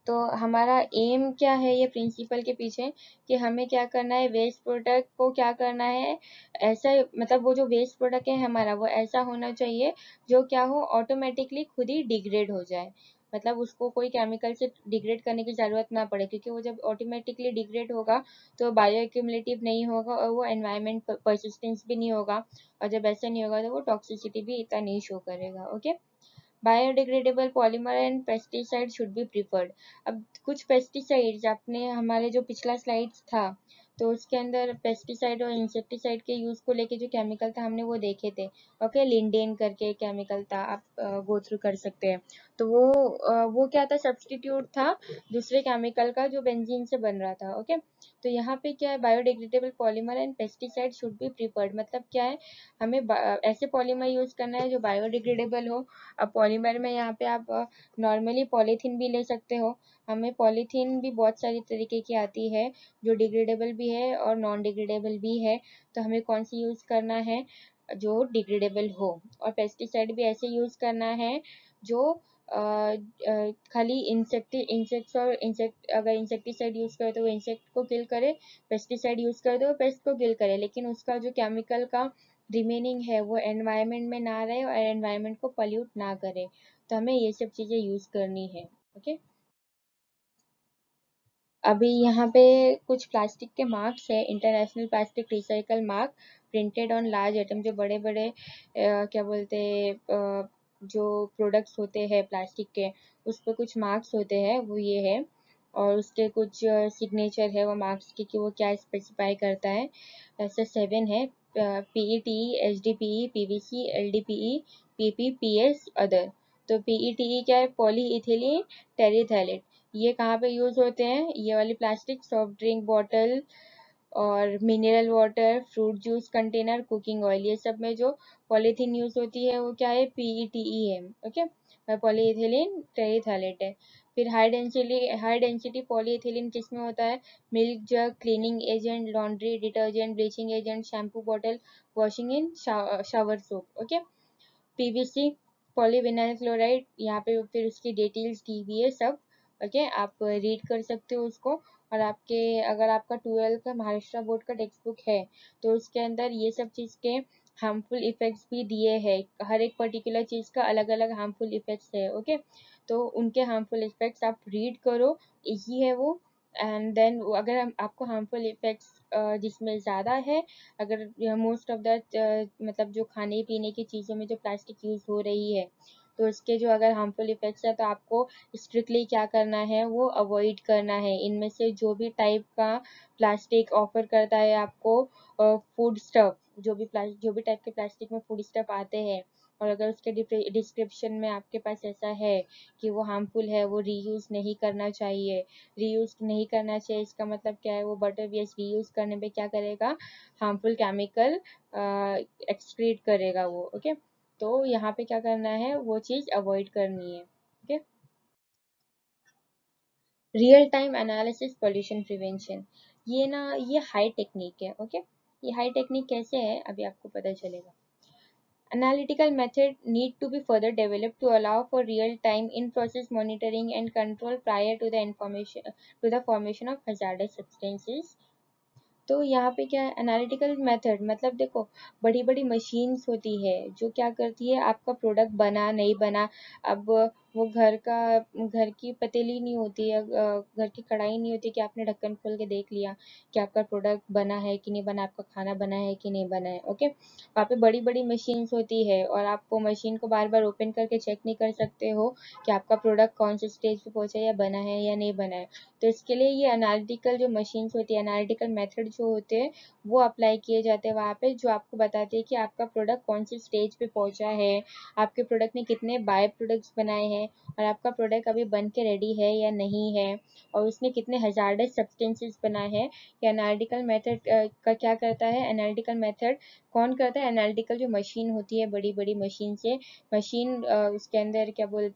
तो हमारा एम क्या है ये प्रिंसिपल के पीछे, कि हमें क्या करना है, वेस्ट प्रोडक्ट को क्या करना है, ऐसा मतलब वो जो वेस्ट प्रोडक्ट है हमारा वो ऐसा होना चाहिए जो क्या हो, ऑटोमेटिकली खुद ही डिग्रेड हो जाए, मतलब उसको कोई केमिकल से डिग्रेड करने की ज़रूरत ना पड़े, क्योंकि वो जब ऑटोमेटिकली डिग्रेड होगा तो बायो एक्यूमुलेटिव नहीं होगा और वो एनवायरमेंट परसिस्टेंस भी नहीं होगा, और जब ऐसा नहीं होगा तो वो टॉक्सिसिटी भी इतना नहीं शो करेगा। Okay, biodegradable polymer and pesticide should be preferred. अब कुछ पेस्टिसाइड्स, आपने हमारे जो पिछला स्लाइड्स था तो उसके अंदर पेस्टिसाइड और इंसेक्टिसाइड के यूज को लेके जो केमिकल था हमने वो देखे थे। ओके, लिंडेन करके केमिकल था, आप गो थ्रू कर सकते हैं। तो वो क्या था, सब्सटीट्यूट था दूसरे केमिकल का जो बेंजीन से बन रहा था। ओके, तो यहाँ पे क्या है, biodegradable polymer and pesticide should be preferred, मतलब क्या है, हमें ऐसे पॉलीमर यूज करना है जो बायोडिग्रेडेबल हो। अब पॉलीमर में यहाँ पे आप नॉर्मली पॉलीथीन भी ले सकते हो। हमें पॉलीथीन भी बहुत सारी तरीके की आती है जो डिग्रेडेबल भी है और नॉन डिग्रेडेबल भी है, तो हमें कौन सी यूज़ करना है, जो डिग्रेडेबल हो। और पेस्टिसाइड भी ऐसे यूज़ करना है जो खाली इंसेक्ट्स और इंसेक्ट, अगर इंसेक्टिसाइड यूज़ करे तो वो इंसेक्ट को किल करे, पेस्टिसाइड यूज़ करे तो वो पेस्ट को किल करे, लेकिन उसका जो केमिकल का रिमेनिंग है वो एनवायरनमेंट में ना रहे और एनवायरनमेंट को पॉल्यूट ना करे। तो हमें ये सब चीज़ें यूज़ करनी है। ओके, अभी यहाँ पे कुछ प्लास्टिक के मार्क्स है, international plastic recycle mark printed on large item, जो बड़े बड़े क्या बोलते हैं जो प्रोडक्ट्स होते हैं प्लास्टिक के, उस पर कुछ मार्क्स होते हैं, वो ये है। और उसके कुछ सिग्नेचर है वो मार्क्स की कि वो क्या स्पेसिफाई करता है। ऐसे 7 है, PETE, HDPE, PVC, LDPE, PP, PS, other. तो PETE क्या है, पॉली इथिलीन टेरिथैलेट। ये कहाँ पे यूज होते हैं, ये वाली प्लास्टिक, सॉफ्ट ड्रिंक बॉटल और mineral water, fruit juice container, cooking oil, ये सब में जो पॉलीथीन यूज होती है वो क्या है, PETE है। ओके, पॉलीइथिलीन टेरिथैलेट है। फिर हाई डेंसिटी पॉलीइथिलीन किस में होता है, milk jug, cleaning agent, laundry detergent, bleaching agent, shampoo bottle, washing in shower soap. Okay, PVC polyvinyl chloride, यहाँ पे फिर उसकी डिटेल्स दी हुई है सब। ओके, आप रीड कर सकते हो उसको। और आपके, अगर आपका 12th का महाराष्ट्र बोर्ड का टेक्स्ट बुक है तो उसके अंदर ये सब चीज़ के हार्मफुल इफेक्ट्स भी दिए हैं, हर एक पर्टिकुलर चीज़ का अलग अलग हार्मफुल इफेक्ट्स है। ओके, तो उनके हार्मफुल इफेक्ट्स आप रीड करो, यही है वो। एंड देन अगर आपको हार्मफुल इफेक्ट्स जिसमें ज़्यादा है, अगर मोस्ट ऑफ दैट मतलब जो खाने पीने की चीज़ों में जो प्लास्टिक यूज़ हो रही है तो उसके जो अगर हार्मफुल इफेक्ट्स है तो आपको स्ट्रिक्टली क्या करना है, वो अवॉइड करना है। इनमें से जो भी टाइप का प्लास्टिक ऑफर करता है आपको, फूड स्टफ, जो भी टाइप के प्लास्टिक में फूड स्टफ आते हैं, और अगर उसके डिस्क्रिप्शन में आपके पास ऐसा है कि वो हार्मफुल है, वो रीयूज़ नहीं करना चाहिए। रीयूज़ नहीं करना चाहिए इसका मतलब क्या है, वो बटर बेस रीयूज़ करने पे क्या करेगा, हार्मफुल केमिकल एक्सक्रीट करेगा वो। ओके, तो यहाँ पे क्या करना है, वो चीज़ अवॉइड करनी है। Okay, real time analysis pollution prevention, ये हाई टेक्निक है। ओके, ये हाई टेक्निक कैसे है अभी आपको पता चलेगा। Analytical method need to be further developed to allow for real-time in-process monitoring and control prior to the formation of hazardous substances। तो यहाँ पे क्या है, एनालिटिकल मेथड मतलब देखो, बड़ी बड़ी मशीन्स होती है जो क्या करती है, आपका प्रोडक्ट बना नहीं बना, अब वो घर की पतीली नहीं होती है, घर की कढ़ाई नहीं होती कि आपने ढक्कन खोल के देख लिया कि आपका प्रोडक्ट बना है कि नहीं बना, आपका खाना बना है कि नहीं बना है। ओके, वहाँ पे बड़ी बड़ी मशीन्स होती है और आप वो मशीन को बार बार ओपन करके चेक नहीं कर सकते हो कि आपका प्रोडक्ट कौन से स्टेज पे पहुंचा है, या बना है या नहीं बना है। तो इसके लिए ये एनालिटिकल जो मशीन्स होती है, एनालिटिकल मेथड जो होते हैं वो अप्लाई किए जाते हैं वहाँ पे, जो आपको बताते हैं कि आपका प्रोडक्ट कौन सी स्टेज पे पहुँचा है, आपके प्रोडक्ट ने कितने बाय प्रोडक्ट्स बनाए हैं, और आपका प्रोडक्ट अभी बन के रेडी है या नहीं है, और उसने कितने हजार्डस सब्सटेंसेस बनाए हैं। ये एनालिटिकल मेथड का क्या करता है, एनालिटिकल मेथड कौन करता है, एनालिटिकल जो मशीन होती है, बड़ी बड़ी मशीन से, मशीन उसके अंदर क्या बोल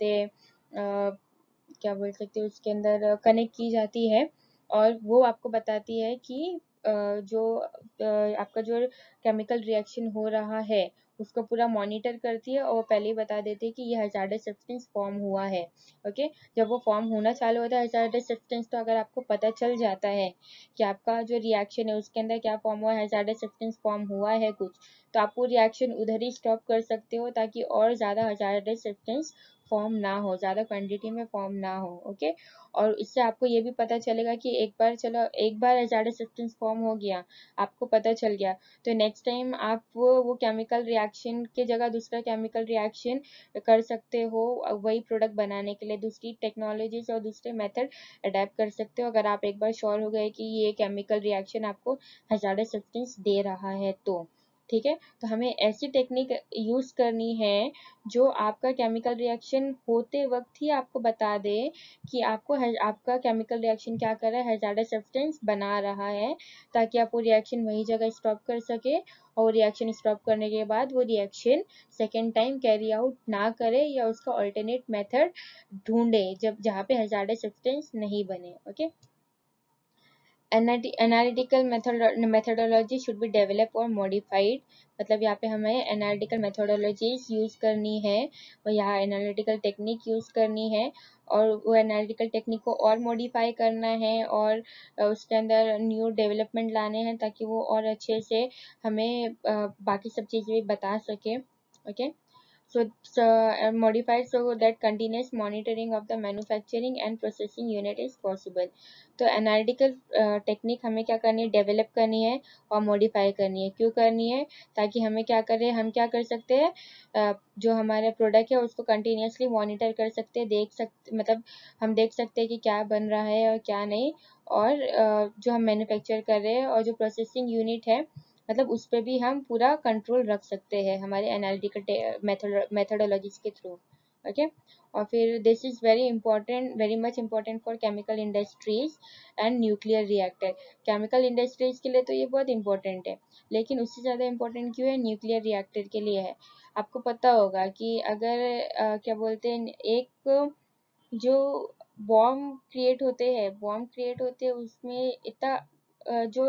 सकते हैं, उसके अंदर कनेक्ट की जाती है, और वो आपको बताती है कि जो आपका जो केमिकल रिएक्शन हो रहा है उसको पूरा मॉनिटर करती है, और वो पहले ही बता देती है कि ये हजार्डस सब्सटेंस फॉर्म हुआ है। ओके, जब वो फॉर्म होना चालू होता है हजार्डस सब्सटेंस, तो अगर आपको पता चल जाता है कि आपका जो रिएक्शन है उसके अंदर क्या फॉर्म हुआ है, हजार्डस सब्सटेंस फॉर्म हुआ है कुछ, तो आप वो रिएक्शन उधर ही स्टॉप कर सकते हो ताकि और ज़्यादा हजार्डस सब्सटेंस फॉर्म ना हो, ज़्यादा क्वांटिटी में फॉर्म ना हो। ओके, और इससे आपको ये भी पता चलेगा कि एक बार चलो, एक बार हैजार्डस सब्सटेंस फॉर्म हो गया, आपको पता चल गया, तो नेक्स्ट टाइम आप वो केमिकल रिएक्शन की जगह दूसरा केमिकल रिएक्शन कर सकते हो, वही प्रोडक्ट बनाने के लिए दूसरी टेक्नोलॉजीज और दूसरे मेथड अडेप्ट कर सकते हो, अगर आप एक बार श्योर हो गए कि ये केमिकल रिएक्शन आपको हैजार्डस सब्सटेंस दे रहा है तो। ठीक है, तो हमें ऐसी टेक्निक यूज़ करनी है जो आपका केमिकल रिएक्शन होते वक्त ही आपको बता दे कि आपका केमिकल रिएक्शन क्या कर रहा है, हैजार्डस सब्सटेंस बना रहा है, ताकि आप वो रिएक्शन वही जगह स्टॉप कर सके, और रिएक्शन स्टॉप करने के बाद वो reaction second time carry out ना करे, या उसका अल्टरनेट मेथड ढूंढे जब जहाँ पे हैजार्डस सब्सटेंस नहीं बने। Okay, analytical methodology should be develop और मॉडिफाइड, मतलब यहाँ पे हमें एनालिटिकल मेथडोलॉजीज यूज़ करनी है, और यहाँ एनालिटिकल टेक्निक यूज़ करनी है, और वो एनालिटिकल टेक्निक को और मॉडिफाई करना है, और उसके अंदर न्यू डेवलपमेंट लाने हैं, ताकि वो और अच्छे से हमें बाकी सब चीज़ें भी बता सके। Okay, modified so that continuous monitoring of the manufacturing and processing unit is possible। तो एनालिटिकल टेक्निक हमें क्या करनी है, डेवलप करनी है और मॉडिफाई करनी है। क्यों करनी है, ताकि हमें क्या करें, हम क्या कर सकते हैं, जो हमारा प्रोडक्ट है उसको कंटिन्यूसली मॉनिटर कर सकते हैं, देख सकते, मतलब हम देख सकते हैं कि क्या बन रहा है और क्या नहीं, और जो हम मैन्युफैक्चर कर रहे हैं और जो प्रोसेसिंग यूनिट है, मतलब उस पर भी हम पूरा कंट्रोल रख सकते हैं हमारे एनालिटिकल मेथडोलॉजीज के थ्रू। ओके, और फिर this is very important, very much important for chemical industries and nuclear reactor. Chemical industries के लिए तो ये बहुत इंपॉर्टेंट है, लेकिन उससे ज़्यादा इंपॉर्टेंट क्यों है, न्यूक्लियर रिएक्टर के लिए है। आपको पता होगा कि अगर क्या बोलते हैं, एक जो बॉम्ब क्रिएट होते हैं उसमें इतना जो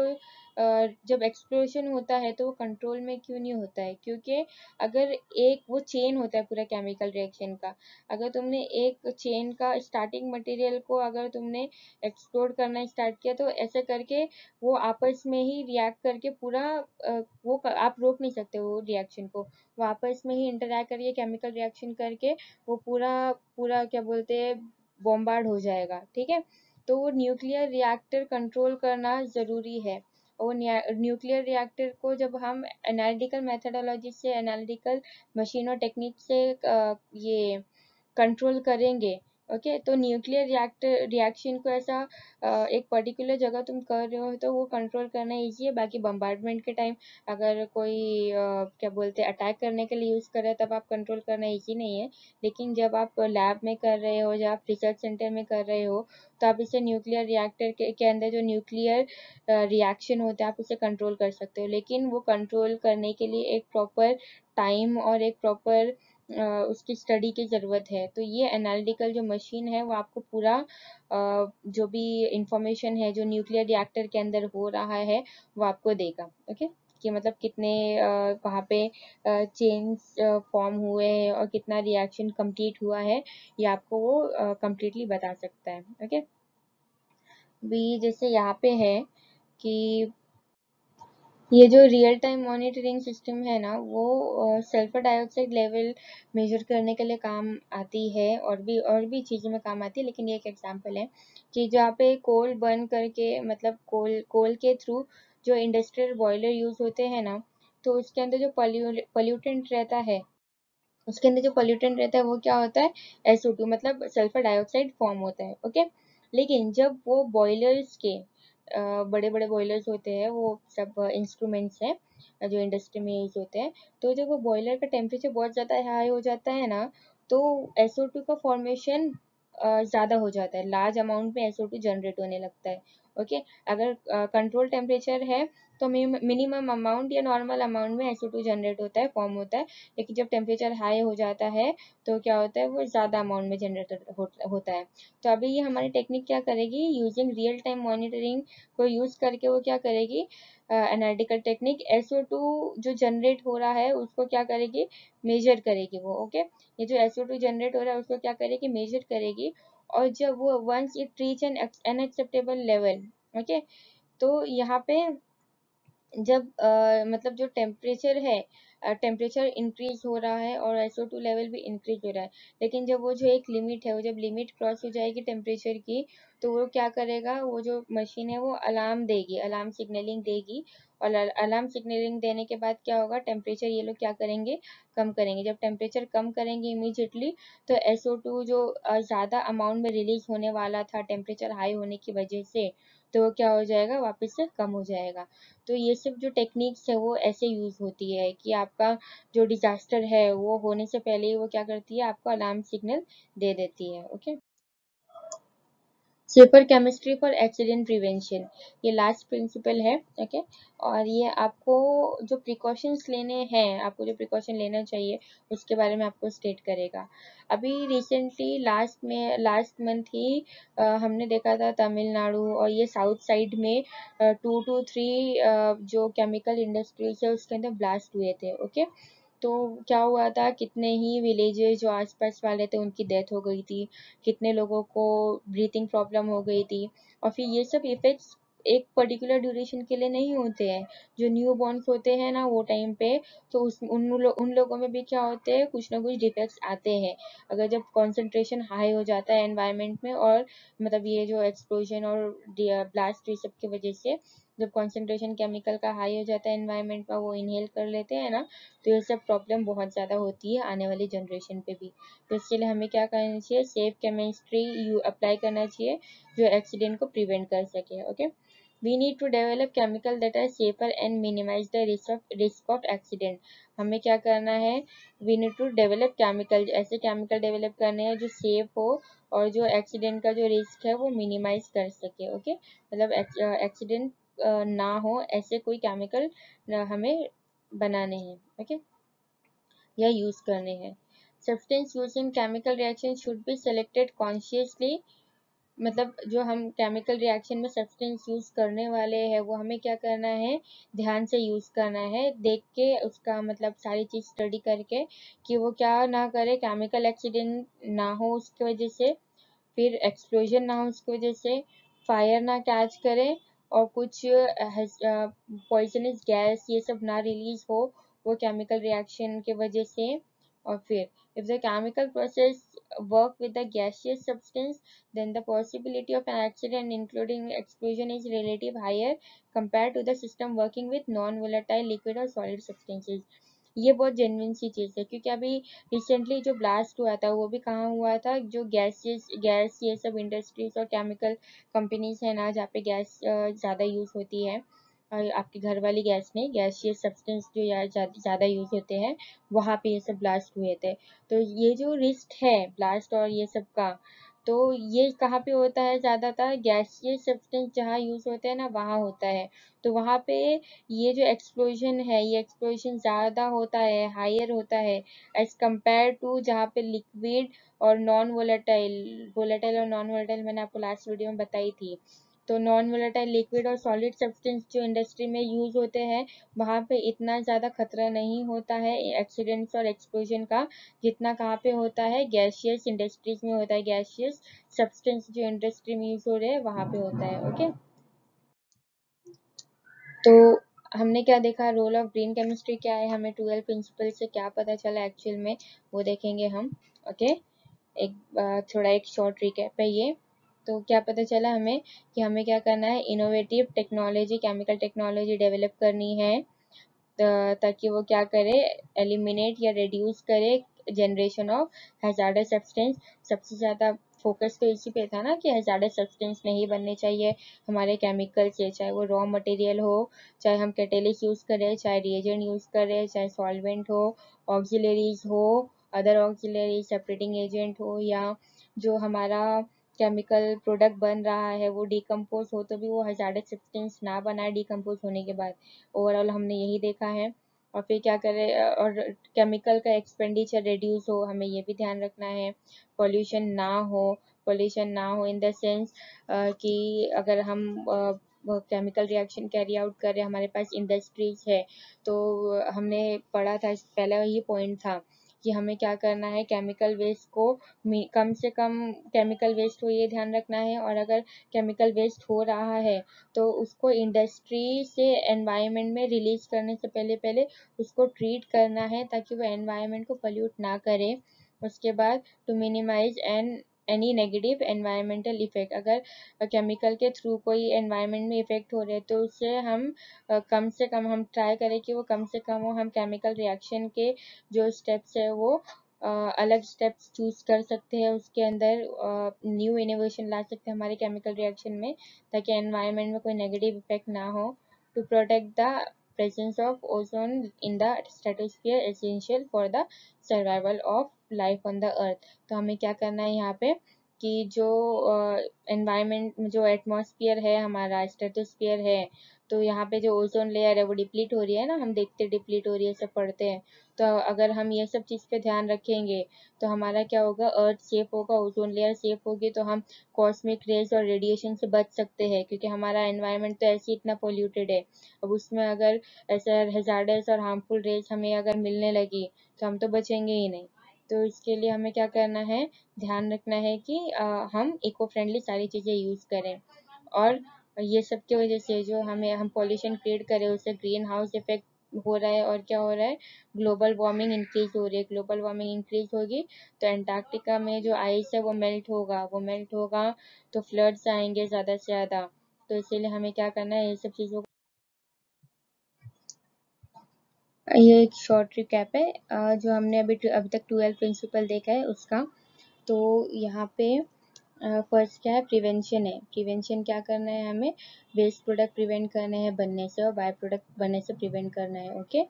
जब एक्सप्लोजन होता है तो वो कंट्रोल में क्यों नहीं होता है, क्योंकि अगर एक वो चेन होता है पूरा केमिकल रिएक्शन का, अगर तुमने एक चेन का स्टार्टिंग मटेरियल को अगर तुमने एक्सप्लोड करना स्टार्ट किया, तो ऐसे करके वो आपस में ही रिएक्ट करके पूरा आप रोक नहीं सकते वो रिएक्शन को, वो आपस में ही इंटरैक्ट करके केमिकल रिएक्शन करके वो पूरा पूरा क्या बोलते हैं, बॉम्बार्ड हो जाएगा। ठीक है, तो वो न्यूक्लियर रिएक्टर कंट्रोल करना ज़रूरी है, और न्यूक्लियर रिएक्टर को जब हम एनालिटिकल मेथडोलॉजी से, एनालिटिकल मशीन और टेक्निक से ये कंट्रोल करेंगे। ओके, तो न्यूक्लियर रिएक्टर रिएक्शन को ऐसा एक पर्टिकुलर जगह तुम कर रहे हो तो वो कंट्रोल करना ईजी है। बाकी बम्बार्डमेंट के टाइम अगर कोई क्या बोलते हैं अटैक करने के लिए यूज़ कर रहा है तब आप कंट्रोल करना ईजी नहीं है, लेकिन जब आप लैब में कर रहे हो या आप रिसर्च सेंटर में कर रहे हो तो आप इसे न्यूक्लियर रिएक्टर के अंदर जो न्यूक्लियर रिएक्शन होता है आप उसे कंट्रोल कर सकते हो, लेकिन वो कंट्रोल करने के लिए एक प्रॉपर टाइम और एक प्रॉपर उसकी स्टडी की ज़रूरत है। तो ये एनालिटिकल जो मशीन है वो आपको पूरा जो भी इंफॉर्मेशन है जो न्यूक्लियर रिएक्टर के अंदर हो रहा है वो आपको देगा। ओके, कि मतलब कितने वहाँ पे चेन्स फॉर्म हुए हैं और कितना रिएक्शन कंप्लीट हुआ है, ये आपको वो कंप्लीटली बता सकता है। ओके, भी जैसे यहाँ पे है कि ये जो रियल टाइम मॉनिटरिंग सिस्टम है ना वो सल्फर डाइऑक्साइड लेवल मेजर करने के लिए काम आती है, और भी चीज़ों में काम आती है, लेकिन ये एक एग्जांपल है कि जहाँ पे कोल बर्न करके, मतलब कोल के थ्रू जो इंडस्ट्रियल बॉयलर यूज़ होते हैं ना, तो उसके अंदर जो पॉल्यूटेंट रहता है, उसके अंदर जो पॉल्यूटेंट रहता है वो क्या होता है, SO2, मतलब सल्फर डाइऑक्साइड फॉर्म होता है। ओके, लेकिन जब वो बॉयलर्स के बड़े बड़े बॉयलर्स होते हैं, वो सब इंस्ट्रूमेंट्स हैं जो इंडस्ट्री में यूज होते हैं, तो जब वो बॉयलर का टेम्परेचर बहुत ज़्यादा हाई हो जाता है ना, तो SO2 का फॉर्मेशन ज़्यादा हो जाता है, लार्ज अमाउंट में SO2 जनरेट होने लगता है। ओके, अगर कंट्रोल टेम्परेचर है तो मिनिमम अमाउंट या नॉर्मल अमाउंट में SO2 जनरेट होता है, फॉर्म होता है, लेकिन जब टेम्परेचर हाई हो जाता है तो क्या होता है, वो ज़्यादा अमाउंट में जनरेट होता है। तो अभी ये हमारी टेक्निक क्या करेगी, यूजिंग रियल टाइम मॉनिटरिंग को यूज़ करके वो क्या करेगी, एनालिटिकल टेक्निक SO2 जो जनरेट हो रहा है उसको क्या करेगी, मेजर करेगी वो। ओके, ये जो SO2 जनरेट हो रहा है उसको क्या करेगी, मेजर करेगी, और जब वो once it reach an unacceptable level, okay, तो यहाँ पे जब मतलब जो टेम्परेचर है, टेम्परेचर इंक्रीज हो रहा है और SO2 लेवल भी इंक्रीज हो रहा है, लेकिन जब वो जो एक लिमिट है, वो जब लिमिट क्रॉस हो जाएगी टेम्परेचर की, तो वो क्या करेगा, वो जो मशीन है वो अलार्म देगी, अलार्म सिग्नलिंग देगी। और अलार्म सिग्नलिंग देने के बाद क्या होगा, टेम्परेचर ये लोग क्या करेंगे, कम करेंगे। जब टेम्परेचर कम करेंगे इमीजिएटली, तो SO2 जो ज़्यादा अमाउंट में रिलीज होने वाला था टेम्परेचर हाई होने की वजह से, तो वो क्या हो जाएगा, वापस से कम हो जाएगा। तो ये सब जो टेक्निक्स है वो ऐसे यूज़ होती है कि आपका जो डिजास्टर है वो होने से पहले ही वो क्या करती है, आपको अलार्म सिग्नल दे देती है। Okay, safer chemistry for accident prevention, ये लास्ट प्रिंसिपल है। ओके, और ये आपको जो प्रिकॉशंस लेने हैं, आपको जो प्रिकॉशन लेना चाहिए उसके बारे में आपको स्टेट करेगा। अभी रिसेंटली लास्ट मंथ ही हमने देखा था तमिलनाडु और ये साउथ साइड में 2 to 3 जो केमिकल इंडस्ट्रीज है उसके अंदर ब्लास्ट हुए थे। ओके, तो क्या हुआ था, कितने ही विलेजेस जो आसपास वाले थे उनकी डेथ हो गई थी, कितने लोगों को ब्रीथिंग प्रॉब्लम हो गई थी। और फिर ये सब इफेक्ट्स एक पर्टिकुलर ड्यूरेशन के लिए नहीं होते हैं। जो न्यू बॉर्न्स होते हैं ना वो टाइम पे, तो उन लोगों में भी क्या होते हैं, कुछ ना कुछ डिफेक्ट्स आते हैं। अगर जब कॉन्सेंट्रेशन हाई हो जाता है एनवायरनमेंट में, और मतलब ये जो एक्सप्लोजन और ब्लास्ट ये सब की वजह से जब कॉन्सेंट्रेशन केमिकल का हाई हो जाता है एनवायरनमेंट में, वो इनहेल कर लेते हैं ना, तो ये सब प्रॉब्लम बहुत ज़्यादा होती है आने वाली जनरेशन पे भी। तो इसके लिए हमें क्या करना चाहिए, सेफ केमिस्ट्री यू अप्लाई करना चाहिए जो एक्सीडेंट को प्रिवेंट कर सके। Okay, we need to develop chemical that are safer and minimize the risk of accident. हमें क्या करना है, we need to develop chemical, ऐसे केमिकल डेवलप करने हैं जो सेफ हो और जो एक्सीडेंट का जो रिस्क है वो मिनिमाइज कर सके। ओके, मतलब एक्सीडेंट ना हो ऐसे कोई केमिकल हमें बनाने हैं। ओके, या यूज करने हैं। Substance use in chemical reaction should be selected consciously, मतलब जो हम केमिकल रिएक्शन में सब्सटेंस यूज करने वाले हैं वो हमें क्या करना है, ध्यान से यूज करना है, देख के उसका मतलब सारी चीज स्टडी करके, कि वो क्या ना करे, केमिकल एक्सीडेंट ना हो उसकी वजह से, फिर एक्सप्लोजन ना हो उसकी वजह से, फायर ना कैच करे, और कुछ पॉइजनस गैस ये सब ना रिलीज हो वो केमिकल रिएक्शन के वजह से। और फिर if the chemical process work with the gaseous substance, then the possibility of an accident including explosion is relatively higher compared to the system working with non-volatile liquid or solid substances। ये बहुत जेन्युइन सी चीज़ है, क्योंकि अभी रिसेंटली जो ब्लास्ट हुआ था वो भी कहाँ हुआ था, जो गैस ये सब इंडस्ट्रीज और केमिकल कंपनीज है ना, जहाँ पे गैस ज़्यादा यूज़ होती है, आपके घर वाली गैस नहीं, गैसियस सब्सटेंस जो ज़्यादा यूज़ होते हैं, वहाँ पे ये सब ब्लास्ट हुए थे। तो ये जो रिस्क है ब्लास्ट और ये सब का, तो ये कहाँ पे होता है, ज़्यादातर गैसियस सब्सटेंस जहाँ यूज़ होते हैं ना वहाँ होता है। तो वहाँ पे ये जो एक्सप्लोजन है, ये एक्सप्लोजन ज़्यादा होता है, हायर होता है एज कम्पेयर टू जहाँ पे लिक्विड और नॉन वोलेटाइल, वोलेटाइल और नॉन वोलेटाइल मैंने आपको लास्ट वीडियो में बताई थी। तो नॉन वोलेटाइल लिक्विड और सॉलिड सब्सटेंस जो इंडस्ट्री में यूज होते हैं, वहाँ पे इतना ज़्यादा खतरा नहीं होता है एक्सीडेंट्स और एक्सप्लोजन का, जितना कहाँ पे होता है, गैसियस इंडस्ट्रीज में होता है, गैसियस सब्सटेंस जो इंडस्ट्री में यूज हो रहे हैं वहाँ पे होता है। ओके, तो हमने क्या देखा, रोल ऑफ ग्रीन केमिस्ट्री क्या है, हमें 12 प्रिंसिपल से क्या पता चला एक्चुअल में, वो देखेंगे हम। ओके, एक थोड़ा एक शॉर्ट रिकैप है ये। तो क्या पता चला हमें, कि हमें क्या करना है, innovative technology, chemical technology develop करनी है, ताकि वो क्या करे, एलिमिनेट या रिड्यूस करे जनरेशन ऑफ हैजार्डस सब्सटेंस। सबसे ज़्यादा फोकस तो इसी पे था ना, कि हैजार्डस सब्सटेंस नहीं बनने चाहिए हमारे केमिकल से, चाहे वो रॉ मटेरियल हो, चाहे हम कैटेलिस्ट यूज़ करें, चाहे रिएजेंट यूज़ करें, चाहे सॉल्वेंट हो, ऑक्सिलरीज हो, अदर ऑक्सिलरी सेपरेटिंग एजेंट हो, या जो हमारा केमिकल प्रोडक्ट बन रहा है वो डिकम्पोज हो, तो भी वो हैजार्डस सब्सटेंस ना बनाए डिकम्पोज होने के बाद। ओवरऑल हमने यही देखा है। और फिर क्या करें, और केमिकल का एक्सपेंडिचर रिड्यूस हो, हमें ये भी ध्यान रखना है। पोल्यूशन ना हो, पोल्यूशन ना हो इन द सेंस कि अगर हम केमिकल रिएक्शन कैरी आउट कर रहे हैं, हमारे पास इंडस्ट्रीज है, तो हमने पढ़ा था पहला ही पॉइंट था कि हमें क्या करना है, केमिकल वेस्ट को कम से कम केमिकल वेस्ट हो ये ध्यान रखना है। और अगर केमिकल वेस्ट हो रहा है तो उसको इंडस्ट्री से एनवायरनमेंट में रिलीज करने से पहले पहले उसको ट्रीट करना है ताकि वो एनवायरनमेंट को पोल्यूट ना करे। उसके बाद to minimize any negative environmental effect, अगर केमिकल के थ्रू कोई एनवायरनमेंट में इफेक्ट हो रहे हैं तो उससे हम कम से कम हम ट्राई करें कि वो कम से कम हो। हम केमिकल रिएक्शन के जो स्टेप्स है वो अलग स्टेप्स चूज कर सकते हैं, उसके अंदर न्यू इनोवेशन ला सकते हैं हमारे केमिकल रिएक्शन में ताकि एनवायरनमेंट में कोई नेगेटिव इफेक्ट ना हो। To protect the presence of ozone in the stratosphere essential for the survival of life on the earth। तो हमें क्या करना है यहाँ पे कि जो एनवायरनमेंट जो एटमॉस्फेयर है हमारा स्ट्रेटोस्फियर है, तो यहाँ पे जो ओजोन लेयर है वो डिप्लीट हो रही है ना, हम देखते डिप्लीट हो रही है, सब पढ़ते हैं। तो अगर हम ये सब चीज़ पे ध्यान रखेंगे तो हमारा क्या होगा, अर्थ सेफ होगा, ओजोन लेयर सेफ होगी, तो हम कॉस्मिक रेज और रेडिएशन से बच सकते हैं क्योंकि हमारा एनवायरनमेंट तो ऐसे ही इतना पोल्यूटेड है। अब उसमें अगर ऐसा हैजार्डस और हार्मफुल रेज हमें अगर मिलने लगी तो हम तो बचेंगे ही नहीं। तो इसके लिए हमें क्या करना है, ध्यान रखना है कि हम इको फ्रेंडली सारी चीज़ें यूज़ करें। और ये सब की वजह से जो हम पॉल्यूशन क्रिएट करें उससे ग्रीन हाउस इफेक्ट हो रहा है, और क्या हो रहा है, ग्लोबल वार्मिंग इंक्रीज हो रही है। ग्लोबल वार्मिंग इंक्रीज होगी तो एंटार्क्टिका में जो आइस है वो मेल्ट होगा तो फ्लड्स आएंगे ज़्यादा से ज़्यादा। तो इसीलिए हमें क्या करना है, ये सब चीज़ों, ये एक शॉर्ट रिकैप है जो हमने अभी तक 12 प्रिंसिपल देखा है उसका। तो यहाँ पे फर्स्ट क्या है, प्रिवेंशन है। प्रिवेंशन क्या करना है, हमें वेस्ट प्रोडक्ट प्रिवेंट करने हैं बनने से और बाय प्रोडक्ट बनने से प्रिवेंट करना है। ओके,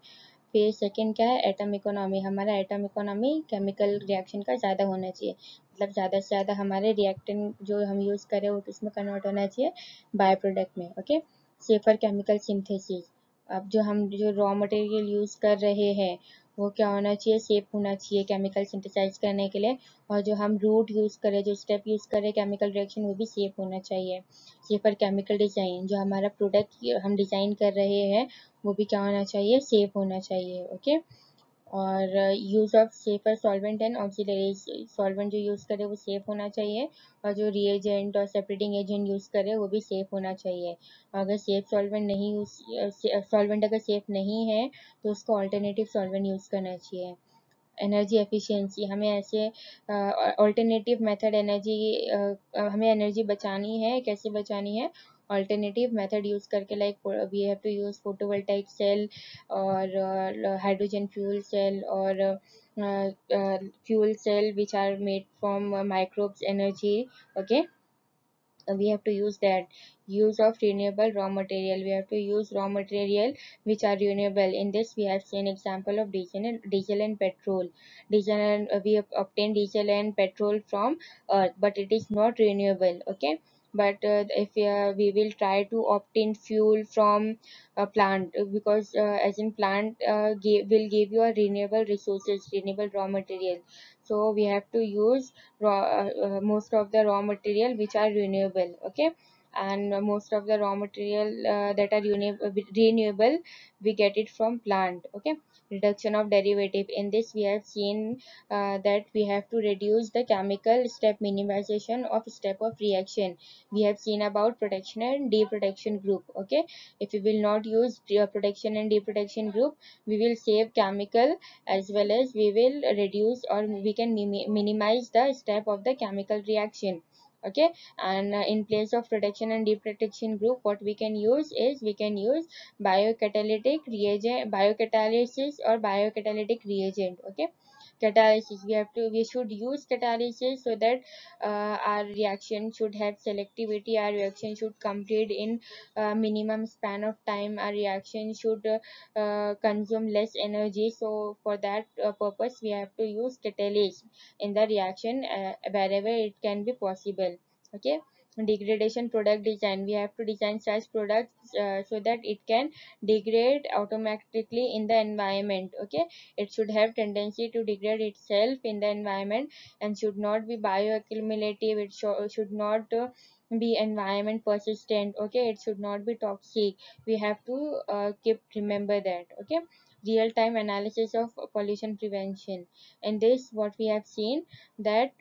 फिर सेकंड क्या है, एटम इकोनॉमी। हमारा एटम इकोनॉमी केमिकल रिएक्शन का ज़्यादा होना चाहिए, मतलब ज़्यादा से ज़्यादा हमारे रिएक्टेंट जो हम यूज़ करें वो किसमें कन्वर्ट होना चाहिए, बाय प्रोडक्ट में। Okay, safer chemical synthesis. अब जो हम जो रॉ मटेरियल यूज़ कर रहे हैं वो क्या होना चाहिए, सेफ होना चाहिए केमिकल सिंथेसाइज करने के लिए। और जो हम रूट यूज़ करें, जो स्टेप यूज़ करें केमिकल रिएक्शन, वो भी सेफ होना चाहिए। सेफर केमिकल डिज़ाइन, जो हमारा प्रोडक्ट हम डिज़ाइन कर रहे हैं वो भी क्या होना चाहिए, सेफ होना चाहिए। ओके, और use of safer solvent and auxiliaries, solvent जो यूज़ करें वो सेफ होना चाहिए, और जो रिएजेंट और सेपरेटिंग एजेंट यूज़ करें वो भी सेफ होना चाहिए। अगर सेफ सॉल्वेंट नहीं यूज़, सॉल्वेंट अगर सेफ नहीं है तो उसको ऑल्टरनेटिव सॉल्वेंट यूज़ करना चाहिए। एनर्जी एफिशिएंसी, हमें ऐसे अल्टरनेटिव मेथड एनर्जी, हमें एनर्जी बचानी है, कैसे बचानी है, अल्टरनेटिव मेथड यूज़ करके, like we have to use photovoltaic cell और हाइड्रोजन फ्यूल सेल और fuel cell which are made from microbes energy. Okay, we have to use that. Use of renewable raw material, we have to use raw material which are renewable. In this we have seen example of diesel and petrol. Diesel and we have obtained diesel and petrol from earth, but it is not renewable. Okay, but if we will try to obtain fuel from a plant, because as in plant will give you a renewable resources, renewable raw material. So we have to use most of the raw material which are renewable. Okay, and most of the raw material that are renewable, we get it from plant. Okay, reduction of derivative, in this we have seen that we have to reduce the chemical step, minimization of step of reaction. We have seen about protection and deprotection group. Okay, if we will not use protection and deprotection group, we will save chemical as well as we will reduce or we can minimize the step of the chemical reaction. Okay, and in place of protection and deprotection group, what we can use is we can use biocatalytic reagent, biocatalysis or biocatalytic reagent. Okay, catalysis, we should use catalysis so that our reaction should have selectivity, our reaction should complete in minimum span of time, our reaction should consume less energy. So for that purpose we have to use catalyst in the reaction wherever it can be possible. Okay, degradation product design, we have to design such products so that it can degrade automatically in the environment. Okay, it should have tendency to degrade itself in the environment and should not be bioaccumulative. It should not be environment persistent. Okay, it should not be toxic. We have to keep remember that. Okay, real time analysis of pollution prevention. And this what we have seen that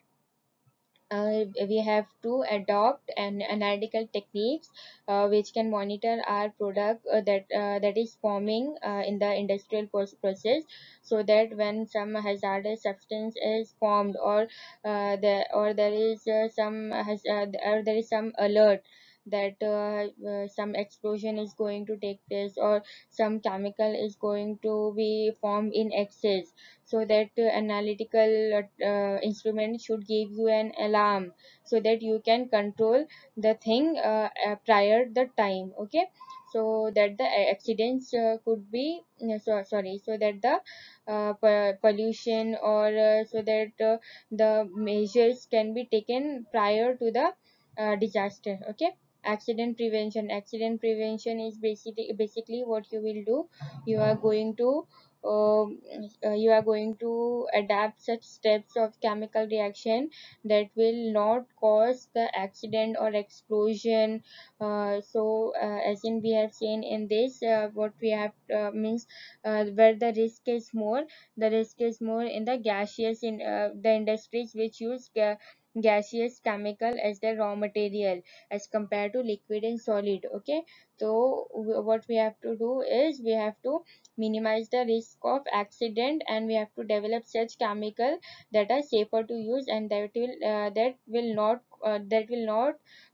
we have to adopt an analytical techniques which can monitor our product that is forming in the industrial process, so that when some hazardous substance is formed, or there is or there is some alert that some explosion is going to take place, or some chemical is going to be formed in excess, so that analytical instrument should give you an alarm, so that you can control the thing prior the time. Okay, so that the accidents could be sorry, so that the pollution, or so that the measures can be taken prior to the disaster. Okay, accident prevention is basically what you will do. You are going to um, you are going to adapt such steps of chemical reaction that will not cause the accident or explosion. As in we have seen in this, what we have means where the risk is more, the risk is more in the gaseous, in the industries which use gaseous chemical as their raw material as compared to liquid and solid. Okay, so what we have to do is we have to minimize the risk of accident, and we have to develop such chemical that are safer to use, and that will not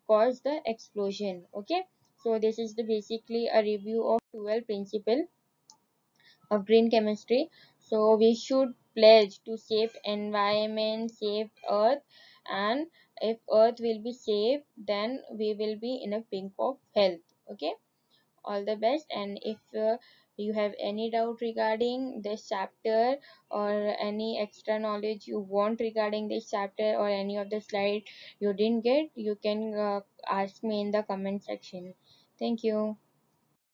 cause the explosion. Okay, so this is the basically a review of 12 principle of green chemistry. So we should pledge to save environment, save earth, and if earth will be safe, then we will be in a pink of health. Okay, all the best. And if you have any doubt regarding this chapter, or any extra knowledge you want regarding this chapter, or any of the slide you didn't get, you can ask me in the comment section. Thank you.